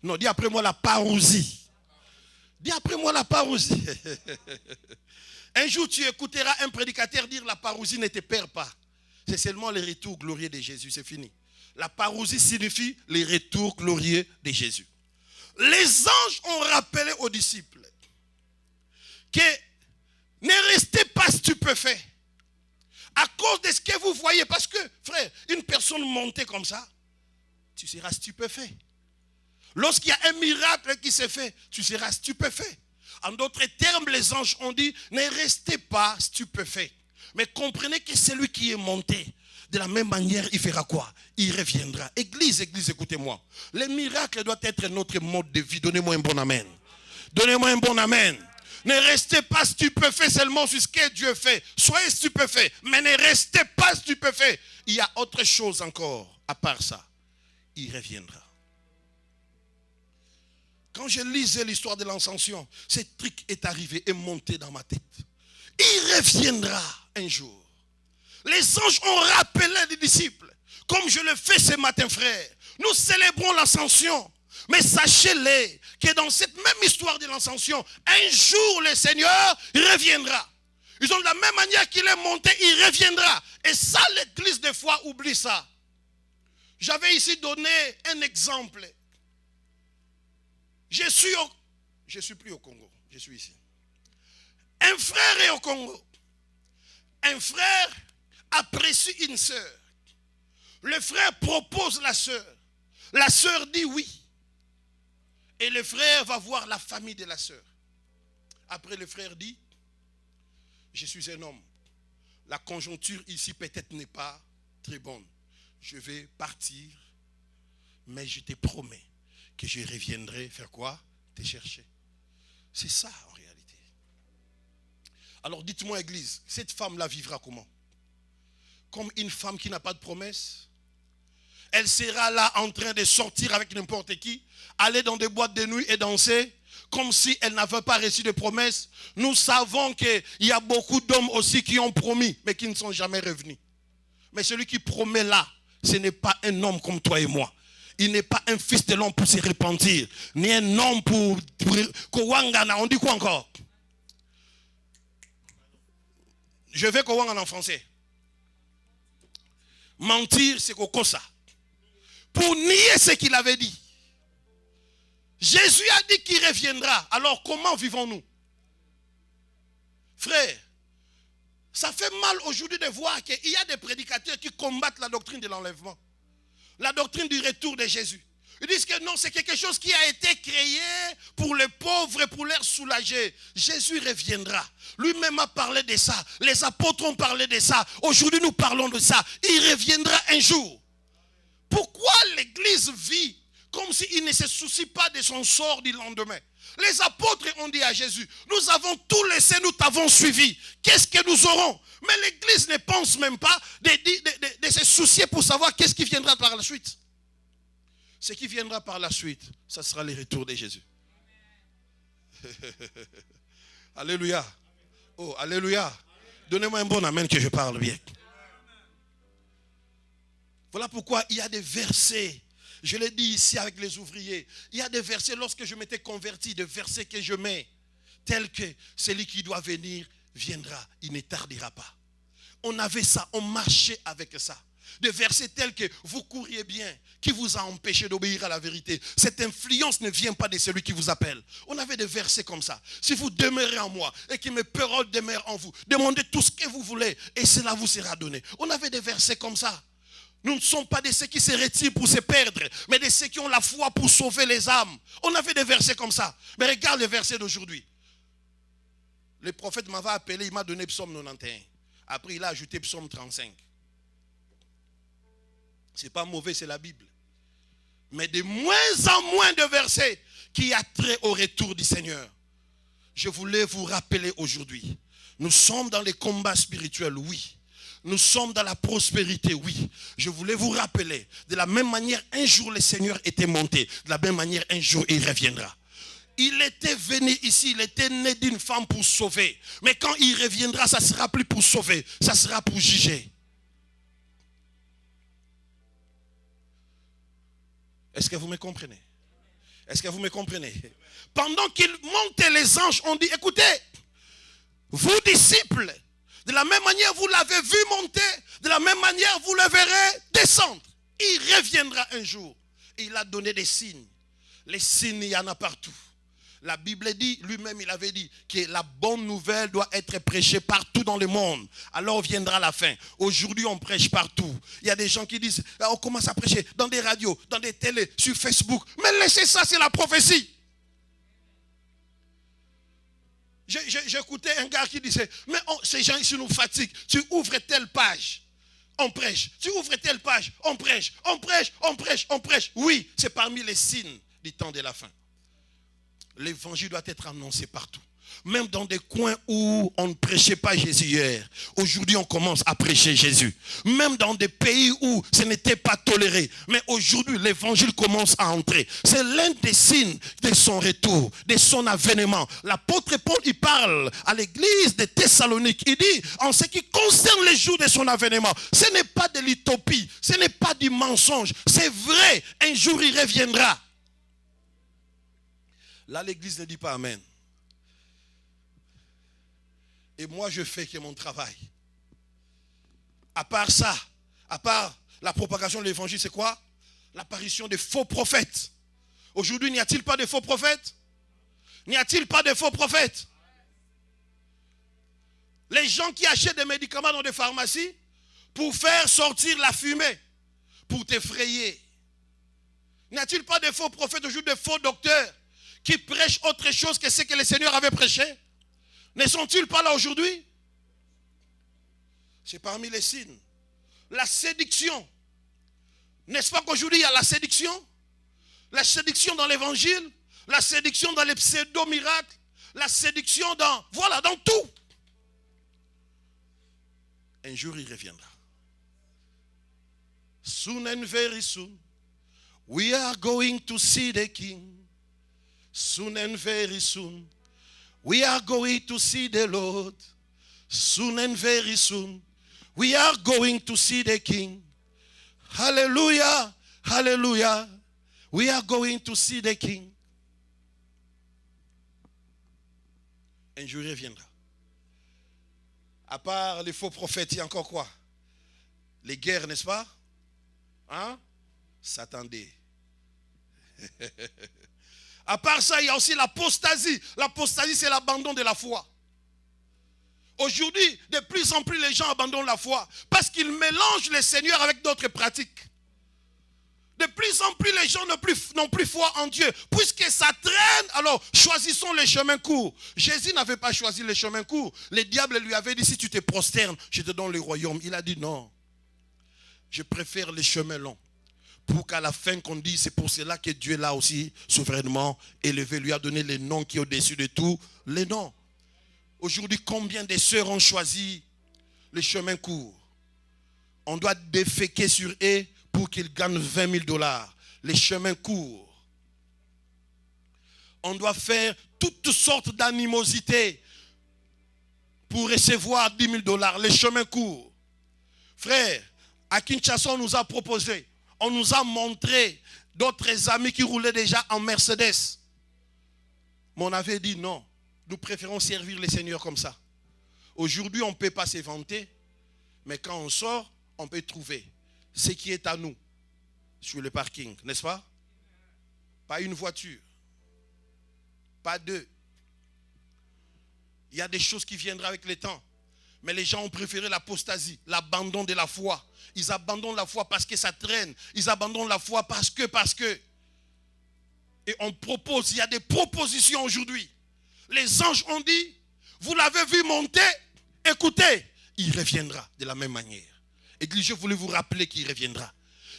Non, dis après moi la parousie. Dis après moi la parousie. Un jour, tu écouteras un prédicateur dire la parousie ne te perd pas. C'est seulement le retour glorieux de Jésus, c'est fini. La parousie signifie le retour glorieux de Jésus. Les anges ont rappelé aux disciples que ne restez pas stupéfaits à cause de ce que vous voyez. Parce que, frère, une personne montée comme ça, tu seras stupéfait. Lorsqu'il y a un miracle qui s'est fait, tu seras stupéfait. En d'autres termes, les anges ont dit, ne restez pas stupéfaits. Mais comprenez que celui qui est monté, de la même manière, il fera quoi? Il reviendra. Église, écoutez-moi. Les miracles doivent être notre mode de vie. Donnez-moi un bon amen. Donnez-moi un bon amen. Ne restez pas stupéfaits seulement sur ce que Dieu fait. Soyez stupéfaits, mais ne restez pas stupéfaits. Il y a autre chose encore, à part ça. Il reviendra. Quand je lisais l'histoire de l'ascension, ce truc est arrivé et monté dans ma tête. Il reviendra un jour. Les anges ont rappelé les disciples, comme je le fais ce matin, frère. Nous célébrons l'ascension. Mais sachez-le que dans cette même histoire de l'ascension, un jour le Seigneur reviendra. Ils ont de la même manière qu'il est monté, il reviendra. Et ça, l'église des fois oublie ça. J'avais ici donné un exemple. Je suis plus au Congo, je suis ici. Un frère est au Congo. Un frère apprécie une sœur. Le frère propose la sœur. La sœur dit oui. Et le frère va voir la famille de la sœur. Après, le frère dit, je suis un homme. La conjoncture ici peut-être n'est pas très bonne. Je vais partir, mais je te promets que je reviendrai faire quoi? Te chercher. C'est ça en réalité. Alors dites-moi, église, cette femme-là vivra comment? Comme une femme qui n'a pas de promesse? Elle sera là en train de sortir avec n'importe qui, aller dans des boîtes de nuit et danser, comme si elle n'avait pas reçu de promesse. Nous savons qu'il y a beaucoup d'hommes aussi qui ont promis, mais qui ne sont jamais revenus. Mais celui qui promet là, ce n'est pas un homme comme toi et moi. Il n'est pas un fils de l'homme pour se repentir, ni un homme pour Kowangana. On dit quoi encore? Je vais Kowangana en français. Mentir, c'est Kokosa. Pour nier ce qu'il avait dit. Jésus a dit qu'il reviendra. Alors comment vivons-nous? Frère, ça fait mal aujourd'hui de voir qu'il y a des prédicateurs qui combattent la doctrine de l'enlèvement. La doctrine du retour de Jésus. Ils disent que non, c'est quelque chose qui a été créé pour les pauvres et pour les soulager. Jésus reviendra. Lui-même a parlé de ça. Les apôtres ont parlé de ça. Aujourd'hui, nous parlons de ça. Il reviendra un jour. Pourquoi l'Église vit comme s'il ne se soucie pas de son sort du lendemain? Les apôtres ont dit à Jésus, nous avons tout laissé, nous t'avons suivi. Qu'est-ce que nous aurons? Mais l'Église ne pense même pas de se soucier pour savoir qu'est-ce qui viendra par la suite. Ce qui viendra par la suite, ça sera le retour de Jésus. Alléluia. Oh, alléluia. Donnez-moi un bon amen que je parle bien. Voilà pourquoi il y a des versets, je l'ai dit ici avec les ouvriers, il y a des versets lorsque je m'étais converti, des versets que je mets, tels que celui qui doit venir viendra, il ne tardera pas. On avait ça, on marchait avec ça. Des versets tels que vous couriez bien, qui vous a empêché d'obéir à la vérité. Cette influence ne vient pas de celui qui vous appelle. On avait des versets comme ça. Si vous demeurez en moi et que mes paroles demeurent en vous, demandez tout ce que vous voulez et cela vous sera donné. On avait des versets comme ça. Nous ne sommes pas de ceux qui se retirent pour se perdre, mais de ceux qui ont la foi pour sauver les âmes. On avait des versets comme ça. Mais regarde les versets d'aujourd'hui. Le prophète m'avait appelé, il m'a donné Psaume 91. Après, il a ajouté Psaume 35. Ce n'est pas mauvais, c'est la Bible. Mais de moins en moins de versets qui a trait au retour du Seigneur. Je voulais vous rappeler aujourd'hui. Nous sommes dans les combats spirituels, oui. Nous sommes dans la prospérité, oui. Je voulais vous rappeler, de la même manière, un jour le Seigneur était monté. De la même manière, un jour il reviendra. Il était venu ici, il était né d'une femme pour sauver. Mais quand il reviendra, ça ne sera plus pour sauver, ça sera pour juger. Est-ce que vous me comprenez? Est-ce que vous me comprenez? Pendant qu'ils montaient, les anges ont dit, écoutez, vous disciples, de la même manière vous l'avez vu monter, de la même manière vous le verrez descendre. Il reviendra un jour. Et il a donné des signes. Les signes, il y en a partout. La Bible dit, lui-même il avait dit que la bonne nouvelle doit être prêchée partout dans le monde. Alors viendra la fin. Aujourd'hui on prêche partout. Il y a des gens qui disent, on commence à prêcher dans des radios, dans des télés, sur Facebook. Mais laissez ça, c'est la prophétie. J'écoutais un gars qui disait, mais ces gens ici nous fatiguent. Tu ouvres telle page, on prêche. Tu ouvres telle page, on prêche. On prêche, on prêche, on prêche. Oui, c'est parmi les signes du temps de la fin. L'évangile doit être annoncé partout. Même dans des coins où on ne prêchait pas Jésus hier. Aujourd'hui, on commence à prêcher Jésus. Même dans des pays où ce n'était pas toléré. Mais aujourd'hui, l'évangile commence à entrer. C'est l'un des signes de son retour, de son avènement. L'apôtre Paul, il parle à l'église de Thessalonique. Il dit, en ce qui concerne les jours de son avènement, ce n'est pas de l'utopie, ce n'est pas du mensonge. C'est vrai, un jour il reviendra. Là, l'église ne dit pas amen. Et moi, je fais que mon travail. À part ça, à part la propagation de l'évangile, c'est quoi? L'apparition de faux prophètes. Aujourd'hui, n'y a-t-il pas de faux prophètes? N'y a-t-il pas de faux prophètes? Les gens qui achètent des médicaments dans des pharmacies pour faire sortir la fumée, pour t'effrayer. N'y a-t-il pas de faux prophètes aujourd'hui, de faux docteurs qui prêchent autre chose que ce que le Seigneur avait prêché? Ne sont-ils pas là aujourd'hui? C'est parmi les signes. La séduction. N'est-ce pas qu'aujourd'hui il y a la séduction? La séduction dans l'évangile, la séduction dans les pseudo-miracles, la séduction dans, voilà, dans tout. Un jour il reviendra. Soon and very soon, we are going to see the King. Soon and very soon, we are going to see the Lord. Soon and very soon, we are going to see the King. Hallelujah, hallelujah. We are going to see the King. Un jour il reviendra. À part les faux prophètes, il y a encore quoi? Les guerres, n'est-ce pas? Hein? S'attendez. À part ça, il y a aussi l'apostasie. L'apostasie, c'est l'abandon de la foi. Aujourd'hui, de plus en plus, les gens abandonnent la foi parce qu'ils mélangent le Seigneur avec d'autres pratiques. De plus en plus, les gens n'ont plus foi en Dieu. Puisque ça traîne, alors choisissons les chemins courts. Jésus n'avait pas choisi les chemins courts. Le diable lui avait dit, si tu te prosternes, je te donne le royaume. Il a dit non. Je préfère les chemins longs. Pour qu'à la fin qu'on dise, c'est pour cela que Dieu l'a aussi souverainement élevé, lui a donné le nom qui est au-dessus de tous les noms. Aujourd'hui, combien de sœurs ont choisi les chemins courts? On doit déféquer sur eux pour qu'ils gagnent 20 000 $. Les chemins courts. On doit faire toutes sortes d'animosités pour recevoir 10 000 $. Les chemins courts. Frère, à Kinshasa, on nous a proposé. On nous a montré d'autres amis qui roulaient déjà en Mercedes. Mais on avait dit non. Nous préférons servir les seigneurs comme ça. Aujourd'hui, on ne peut pas se vanter. Mais quand on sort, on peut trouver ce qui est à nous sur le parking. N'est-ce pas? Pas une voiture. Pas deux. Il y a des choses qui viendront avec le temps. Mais les gens ont préféré l'apostasie, l'abandon de la foi. Ils abandonnent la foi parce que ça traîne. Ils abandonnent la foi parce que. Et on propose, il y a des propositions aujourd'hui. Les anges ont dit, vous l'avez vu monter, écoutez, il reviendra de la même manière. Église, je voulais vous rappeler qu'il reviendra.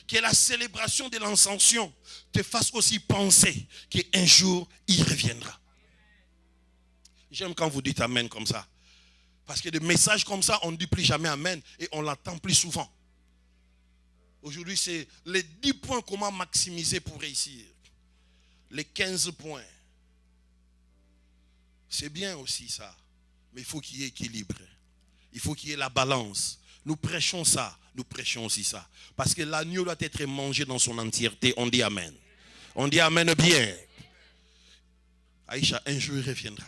Que la célébration de l'Ascension te fasse aussi penser qu'un jour, il reviendra. J'aime quand vous dites amen comme ça. Parce que des messages comme ça, on ne dit plus jamais amen et on l'entend plus souvent. Aujourd'hui, c'est les 10 points comment maximiser pour réussir. Les 15 points. C'est bien aussi ça. Mais il faut qu'il y ait équilibre. Il faut qu'il y ait la balance. Nous prêchons ça, nous prêchons aussi ça. Parce que l'agneau doit être mangé dans son entièreté. On dit amen. On dit amen bien. Aïcha, un jour il reviendra.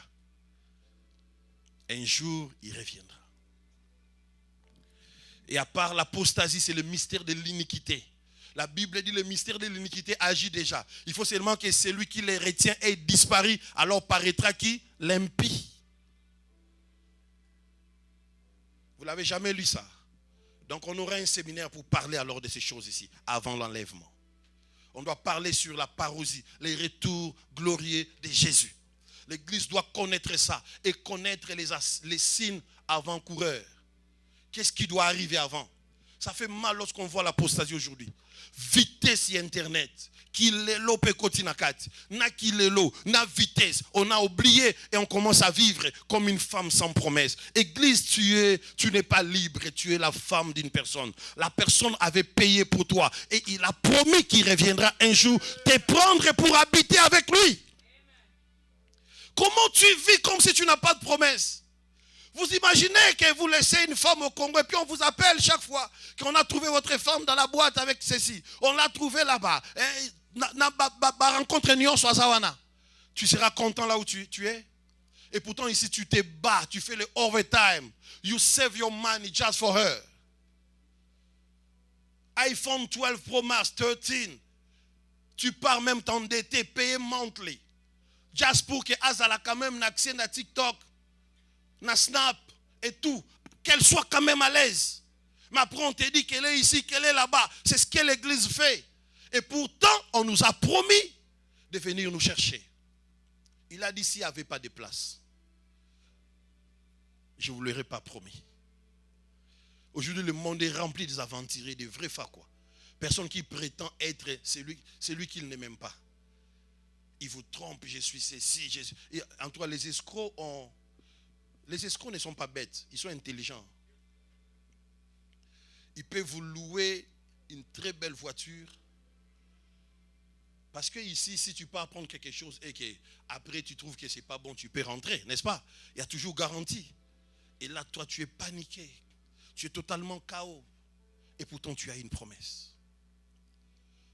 Un jour il reviendra. Et à part l'apostasie, c'est le mystère de l'iniquité. La Bible dit le mystère de l'iniquité agit déjà. Il faut seulement que celui qui les retient ait disparu. Alors paraîtra qui? L'impie. Vous n'avez jamais lu ça? Donc on aura un séminaire pour parler alors de ces choses ici, avant l'enlèvement. On doit parler sur la parousie, les retours glorieux de Jésus. L'église doit connaître ça et connaître les signes avant-coureurs. Qu'est-ce qui doit arriver avant? Ça fait mal lorsqu'on voit l'apostasie aujourd'hui. Vitesse et Internet. Kilelo pekotinakati. Na kilelo, na vitesse. On a oublié et on commence à vivre comme une femme sans promesse. Église, tu n'es pas libre. Tu es la femme d'une personne. La personne avait payé pour toi. Et il a promis qu'il reviendra un jour te prendre pour habiter avec lui. Comment tu vis comme si tu n'as pas de promesse? Vous imaginez que vous laissez une femme au Congo et puis on vous appelle chaque fois qu'on a trouvé votre femme dans la boîte avec ceci. On l'a trouvée là-bas. Tu seras content là où tu es. Et pourtant ici tu te bats, tu fais le overtime. You save your money just for her. iPhone 12 Pro Max 13. Tu pars même t'endetter, payer monthly. Just pour que Azala quand même n'accès à TikTok. Na Snap et tout, qu'elle soit quand même à l'aise. Mais après on te dit qu'elle est ici, qu'elle est là-bas. C'est ce que l'église fait. Et pourtant, on nous a promis de venir nous chercher. Il a dit s'il n'y avait pas de place, je ne vous l'aurais pas promis. Aujourd'hui, le monde est rempli des aventuriers, des vrais fakwa. Personne qui prétend être celui qu'il n'est même pas. Il vous trompe, je suis ceci. En tout cas, les escrocs ne sont pas bêtes, ils sont intelligents. Ils peuvent vous louer une très belle voiture. Parce que ici, si tu pars prendre quelque chose et que après tu trouves que ce n'est pas bon, tu peux rentrer, n'est-ce pas? Il y a toujours garantie. Et là, toi, tu es paniqué. Tu es totalement KO. Et pourtant, tu as une promesse.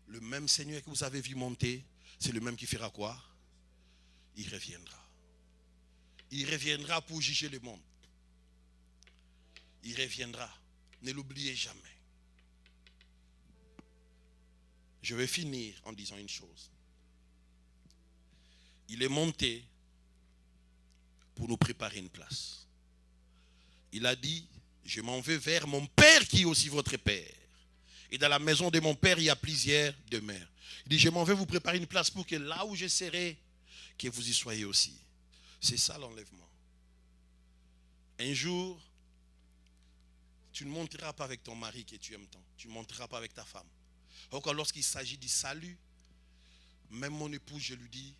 Le même Seigneur que vous avez vu monter, c'est le même qui fera quoi? Il reviendra. Il reviendra pour juger le monde. Il reviendra. Ne l'oubliez jamais. Je vais finir en disant une chose. Il est monté pour nous préparer une place. Il a dit, je m'en vais vers mon Père qui est aussi votre Père. Et dans la maison de mon Père, il y a plusieurs demeures. Il dit, je m'en vais vous préparer une place pour que là où je serai, que vous y soyez aussi. C'est ça l'enlèvement. Un jour, tu ne monteras pas avec ton mari que tu aimes tant. Tu ne monteras pas avec ta femme. Encore lorsqu'il s'agit du salut, même mon épouse, je lui dis,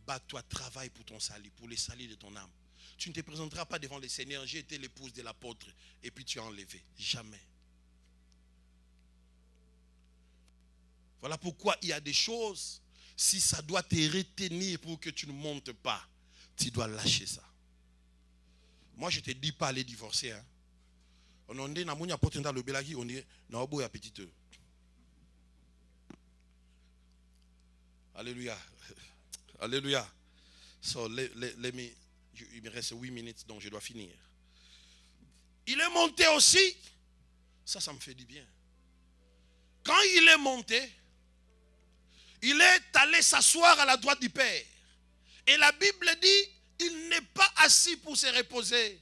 bats-toi, travaille pour ton salut, pour le salut de ton âme. Tu ne te présenteras pas devant le Seigneur, j'ai été l'épouse de l'apôtre, et puis tu as enlevé. Jamais. Voilà pourquoi il y a des choses, si ça doit te retenir pour que tu ne montes pas, tu dois lâcher ça. Moi, je ne te dis pas aller divorcer. Hein. On est dans le belagi, on est dans le petite. Alléluia. Alléluia. So, il me reste 8 minutes, donc je dois finir. Il est monté aussi. Ça me fait du bien. Quand il est monté, il est allé s'asseoir à la droite du Père. Et la Bible dit, il n'est pas assis pour se reposer.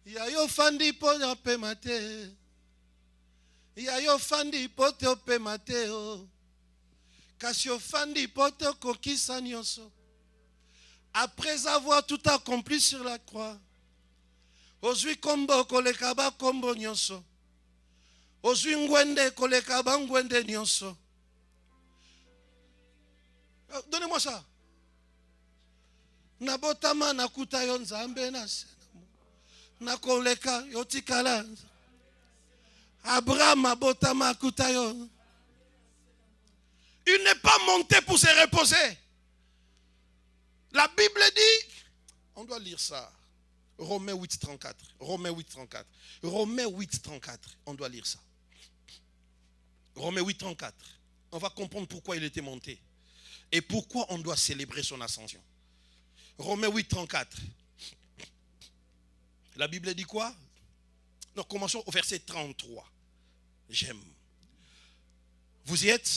Yayo fandi poto pe mate. Yayo fandi poto pe mateo. Kasio fandi poto kokisa nyonso. Après avoir tout accompli sur la croix. Ozui kombo kolekaba kombo nyonso. Ozui ngwende kolekaba ngwende nyonso. Donnez-moi ça. Nabotama nakuta yo nzambe na nakoleka yotikala. Abraham abotama akuta yo. Il n'est pas monté pour se reposer. La Bible dit, on doit lire ça. Romains 8, 34. Romains 8, 34. Romains 8, 34. On doit lire ça. Romains 8, 34. On va comprendre pourquoi il était monté. Et pourquoi on doit célébrer son ascension? Romains 8, 34. La Bible dit quoi? Non, commençons au verset 33. J'aime. Vous y êtes?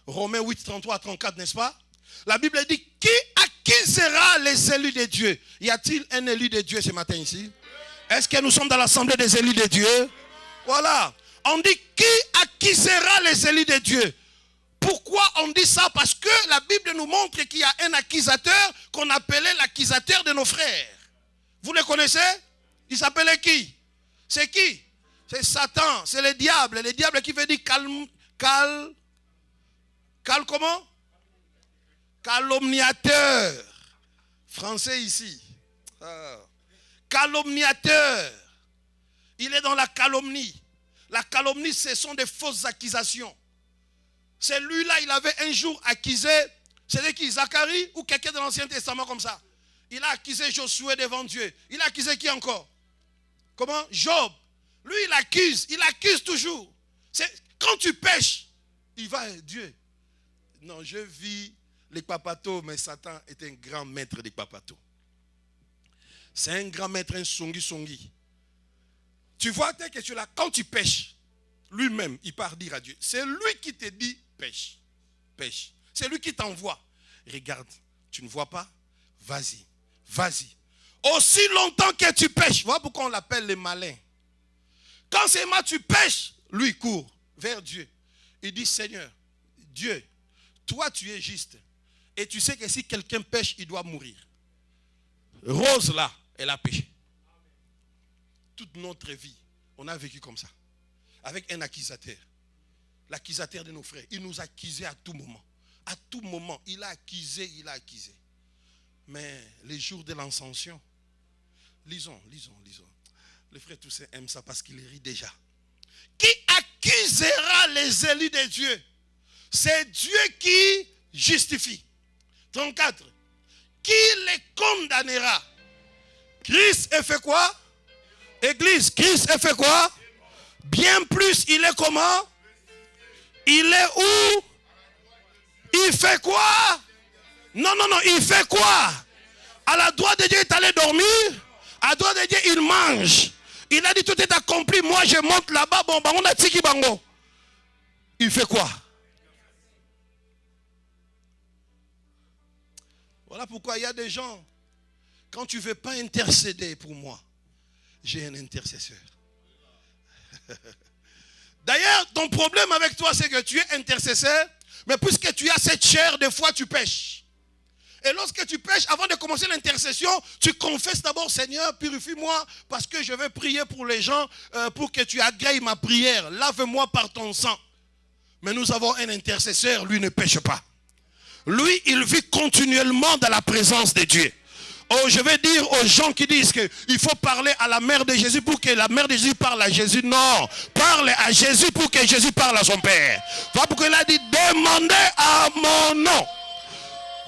Romains 8, 33 à 34, n'est-ce pas? La Bible dit, à qui sera les élus de Dieu? Y a-t-il un élu de Dieu ce matin ici? Est-ce que nous sommes dans l'assemblée des élus de Dieu? Voilà. On dit, à qui sera les élus de Dieu? Pourquoi on dit ça? Parce que la Bible nous montre qu'il y a un accusateur qu'on appelait l'accusateur de nos frères. Vous le connaissez? Il s'appelait qui? C'est qui? C'est Satan, c'est le diable. Le diable qui veut dire comment? Calomniateur. Français ici. Calomniateur. Il est dans la calomnie. La calomnie, ce sont des fausses accusations. Celui-là, il avait un jour accusé, c'est qui? Zacharie ou quelqu'un de l'Ancien Testament comme ça. Il a accusé Josué devant Dieu. Il a accusé qui encore? Comment? Job. Lui, il accuse toujours. Quand tu pêches, il va, Dieu. Non, je vis les papatos, mais Satan est un grand maître des papatos. C'est un grand maître, un songi. Tu vois, que tu es là, quand tu pêches, lui-même, il part dire à Dieu. C'est lui qui te dit, pêche. C'est lui qui t'envoie. Regarde, tu ne vois pas? Vas-y. Aussi longtemps que tu pêches. Voilà pourquoi on l'appelle les malins. Quand c'est moi tu pêches, lui il court vers Dieu. Il dit, Seigneur, Dieu, toi tu es juste. Et tu sais que si quelqu'un pêche, il doit mourir. Rose là, elle a péché. Toute notre vie, on a vécu comme ça. Avec un accusateur. L'accusateur de nos frères. Il nous accusait à tout moment. À tout moment, il a accusé. Mais les jours de l'ascension, lisons. Les frères Toussaint aiment ça parce qu'ils rient déjà. Qui accusera les élus de Dieu? C'est Dieu qui justifie. 34. Qui les condamnera? Christ a fait quoi? Église, Christ a fait quoi? Bien plus, il est comment? Il est où? Il fait quoi? Non, il fait quoi? À la droite de Dieu, il est allé dormir. À la droite de Dieu, il mange. Il a dit tout est accompli. Moi, je monte là-bas. Bon, on a tiki bango. Il fait quoi? Voilà pourquoi il y a des gens, quand tu ne veux pas intercéder pour moi, j'ai un intercesseur. D'ailleurs, ton problème avec toi, c'est que tu es intercesseur, mais puisque tu as cette chair, des fois tu pêches. Et lorsque tu pêches, avant de commencer l'intercession, tu confesses d'abord, Seigneur, purifie-moi, parce que je vais prier pour les gens, pour que tu agrées ma prière. Lave-moi par ton sang. Mais nous avons un intercesseur, lui ne pêche pas. Lui, il vit continuellement dans la présence de Dieu. Oh, je vais dire aux gens qui disent qu'il faut parler à la mère de Jésus pour que la mère de Jésus parle à Jésus. Non, parle à Jésus pour que Jésus parle à son Père. Voilà pourquoi il a dit, demandez à mon nom.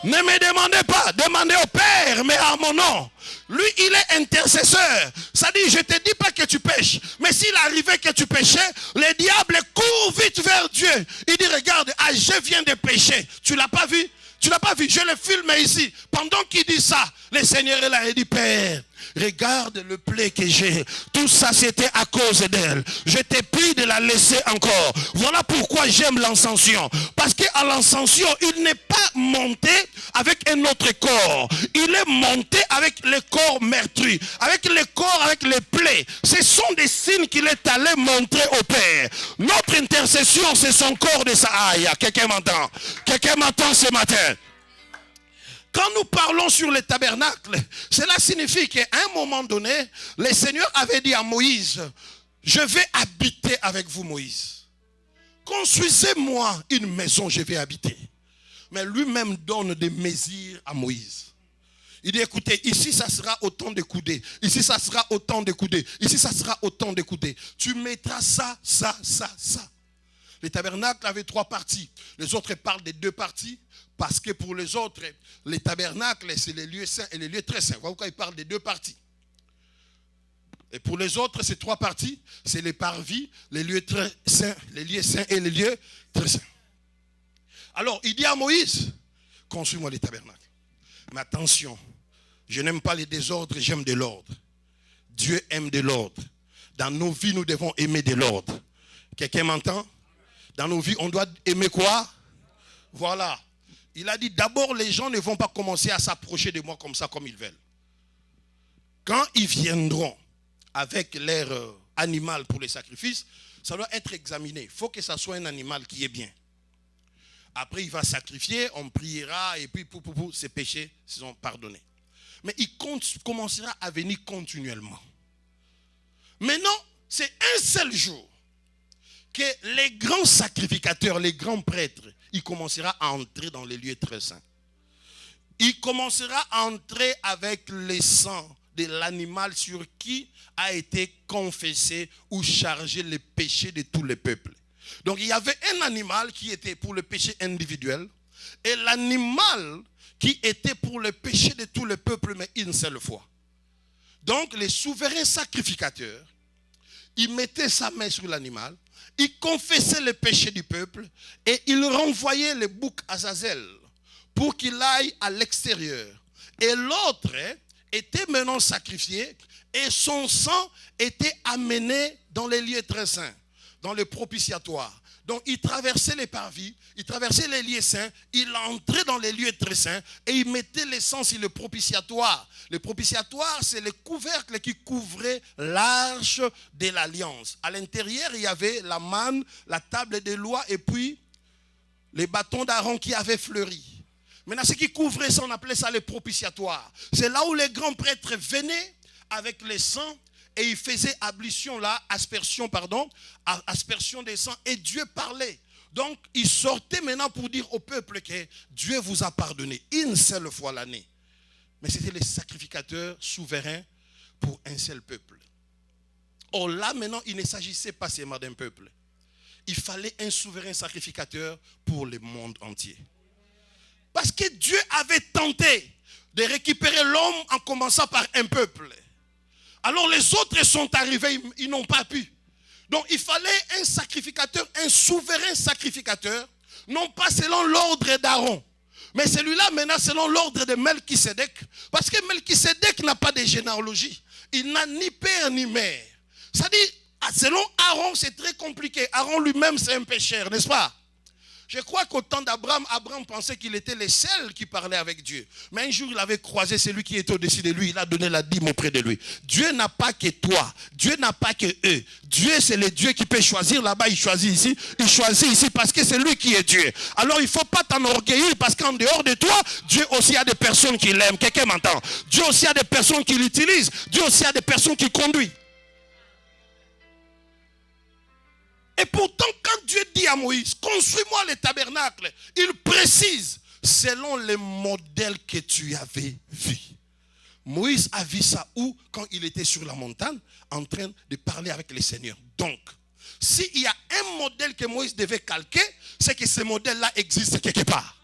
Ne me demandez pas, demandez au Père, mais à mon nom. Lui, il est intercesseur. Ça dit, je ne te dis pas que tu pêches. Mais s'il arrivait que tu péchais, le diable court vite vers Dieu. Il dit, regarde, je viens de pécher. Tu ne l'as pas vu? Tu ne l'as pas vu? Je le filme ici. Pendant qu'il dit ça, le Seigneur est là et dit, Père, regarde le plaie que j'ai. Tout ça, c'était à cause d'elle. Je te prie de la laisser encore. Voilà pourquoi j'aime l'ascension. Parce qu'à l'ascension, il n'est pas monté avec un autre corps. Il est monté avec le corps meurtri. Avec le corps, avec les plaies. Ce sont des signes qu'il est allé montrer au Père. Notre intercession, c'est son corps de Sahaïa. Quelqu'un m'entend? Quelqu'un m'entend ce matin? Quand nous parlons sur le tabernacle, cela signifie qu'à un moment donné, le Seigneur avait dit à Moïse, je vais habiter avec vous, Moïse. Construisez-moi une maison, je vais habiter. Mais lui-même donne des mesures à Moïse. Il dit, écoutez, ici ça sera autant de coudées. Ici ça sera autant de coudées. Ici ça sera autant de coudées. Tu mettras ça. Le tabernacle avait 3 parties. Les autres parlent des 2 parties. Parce que pour les autres, les tabernacles, c'est les lieux saints et les lieux très saints. Voilà pourquoi il parle des 2 parties. Et pour les autres, c'est 3 parties. C'est les parvis, les lieux très saints, les lieux saints et les lieux très saints. Alors, il dit à Moïse, construis-moi les tabernacles. Mais attention, je n'aime pas les désordres, j'aime de l'ordre. Dieu aime de l'ordre. Dans nos vies, nous devons aimer de l'ordre. Quelqu'un m'entend? Dans nos vies, on doit aimer quoi? Voilà. Il a dit, d'abord, les gens ne vont pas commencer à s'approcher de moi comme ça, comme ils veulent. Quand ils viendront avec leur animal pour les sacrifices, ça doit être examiné. Il faut que ça soit un animal qui est bien. Après, il va sacrifier, on priera, et puis, ses péchés sont pardonnés. Mais il commencera à venir continuellement. Maintenant, c'est un seul jour que les grands sacrificateurs, les grands prêtres, il commencera à entrer dans les lieux très saints. Il commencera à entrer avec le sang de l'animal sur qui a été confessé ou chargé le péché de tous les peuples. Donc il y avait un animal qui était pour le péché individuel et l'animal qui était pour le péché de tous les peuples, mais une seule fois. Donc les souverains sacrificateurs, ils mettaient sa main sur l'animal, ils confessaient le péché du peuple et ils renvoyaient le bouc Azazel pour qu'il aille à l'extérieur. Et l'autre était maintenant sacrifié et son sang était amené dans les lieux très saints, dans le propitiatoire. Donc il traversait les parvis, il traversait les lieux saints, il entrait dans les lieux très saints et il mettait le sang sur le propitiatoire. Le propitiatoire, c'est le couvercle qui couvrait l'arche de l'alliance. À l'intérieur, il y avait la manne, la table des lois et puis les bâtons d'Aaron qui avaient fleuri. Maintenant, ce qui couvrait ça, on appelait ça le propitiatoire. C'est là où les grands prêtres venaient avec le sang et ils faisaient aspersion des sangs et Dieu parlait. Donc, il sortait maintenant pour dire au peuple que Dieu vous a pardonné une seule fois l'année. Mais c'était les sacrificateurs souverains pour un seul peuple. Or là, maintenant, il ne s'agissait pas seulement d'un peuple. Il fallait un souverain sacrificateur pour le monde entier. Parce que Dieu avait tenté de récupérer l'homme en commençant par un peuple. Alors les autres sont arrivés, ils n'ont pas pu. Donc il fallait un sacrificateur, un souverain sacrificateur, non pas selon l'ordre d'Aaron, mais celui-là maintenant selon l'ordre de Melchisédek. Parce que Melchisédek n'a pas de généalogie. Il n'a ni père ni mère. C'est-à-dire, selon Aaron, c'est très compliqué. Aaron lui-même, c'est un pécheur, n'est-ce pas? Je crois qu'au temps d'Abraham, Abraham pensait qu'il était le seul qui parlait avec Dieu. Mais un jour, il avait croisé celui qui était au-dessus de lui. Il a donné la dîme auprès de lui. Dieu n'a pas que toi. Dieu n'a pas que eux. Dieu, c'est le Dieu qui peut choisir. Là-bas, il choisit ici. Il choisit ici parce que c'est lui qui est Dieu. Alors, il ne faut pas t'enorgueillir parce qu'en dehors de toi, Dieu aussi a des personnes qui l'aiment. Quelqu'un m'entend? Dieu aussi a des personnes qui l'utilisent. Dieu aussi a des personnes qui conduisent. Et pourtant, quand Dieu dit à Moïse, construis-moi les tabernacles, il précise, selon les modèles que tu avais vus. Moïse a vu ça où? Quand il était sur la montagne, en train de parler avec le Seigneur. Donc, s'il y a un modèle que Moïse devait calquer, c'est que ce modèle-là existe quelque part.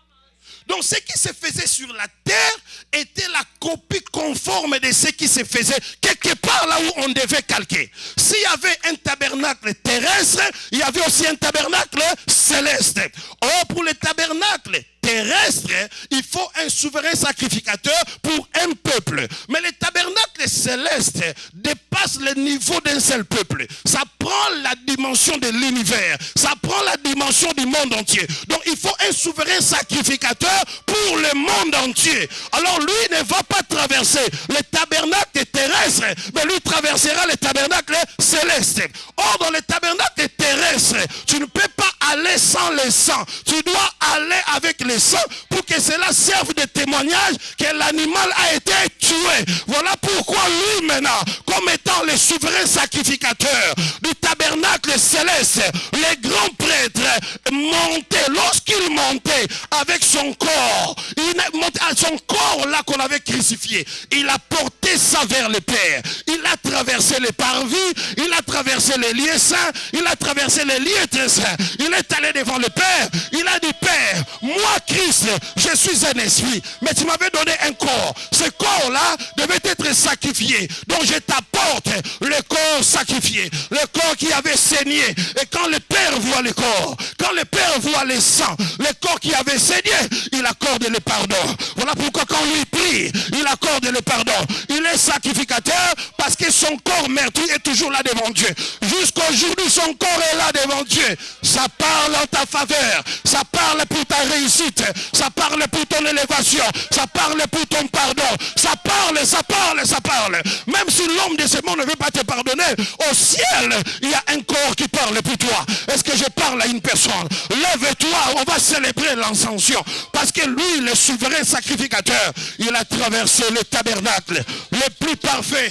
Donc ce qui se faisait sur la terre était la copie conforme de ce qui se faisait quelque part là où on devait calquer. S'il y avait un tabernacle terrestre, il y avait aussi un tabernacle céleste. Or pour le tabernacle terrestre, il faut un souverain sacrificateur pour un peuple. Mais le tabernacle céleste dépasse le niveau d'un seul peuple. Ça prend la dimension de l'univers. Ça prend la dimension du monde entier. Donc il faut un souverain sacrificateur pour le monde entier. Alors lui ne va pas traverser le tabernacle terrestre, mais lui traversera le tabernacle céleste. Or dans le tabernacle terrestre, tu ne peux pas aller sans le sang. Tu dois aller avec le sang pour que cela serve de témoignage que l'animal a été tué. Voilà pourquoi lui maintenant, comme étant le souverain sacrificateur du tabernacle céleste, les grands prêtres montaient, lorsqu'ils montaient avec son corps, il montait à son corps là qu'on avait crucifié, il a porté ça vers le Père. Il a traversé les parvis, il a traversé les lieux saints, il a traversé les lieux très saints. Il est allé devant le Père, il a dit, Père, moi Christ, je suis un esprit, mais tu m'avais donné un corps. Ce corps-là devait être sacrifié. Donc je t'apporte le corps sacrifié, le corps qui avait saigné. Et quand le Père voit le corps, quand le Père voit les sangs, le corps qui avait saigné, il accorde le pardon. Voilà pourquoi quand lui prie, il accorde le pardon. Il est sacrificateur parce que son corps meurtri est toujours là devant Dieu. Jusqu'aujourd'hui, son corps est là devant Dieu. Ça parle en ta faveur, ça parle pour ta réussite, ça parle pour ton élévation, ça parle pour ton pardon, ça parle, ça parle, ça parle. Même si l'homme de ce monde ne veut pas te pardonner, au ciel, il y a un corps qui parle pour toi. Est-ce que je parle à une personne? Lève-toi, on va célébrer l'ascension. Parce que lui, le souverain sacrificateur, il a traversé le tabernacle le plus parfait.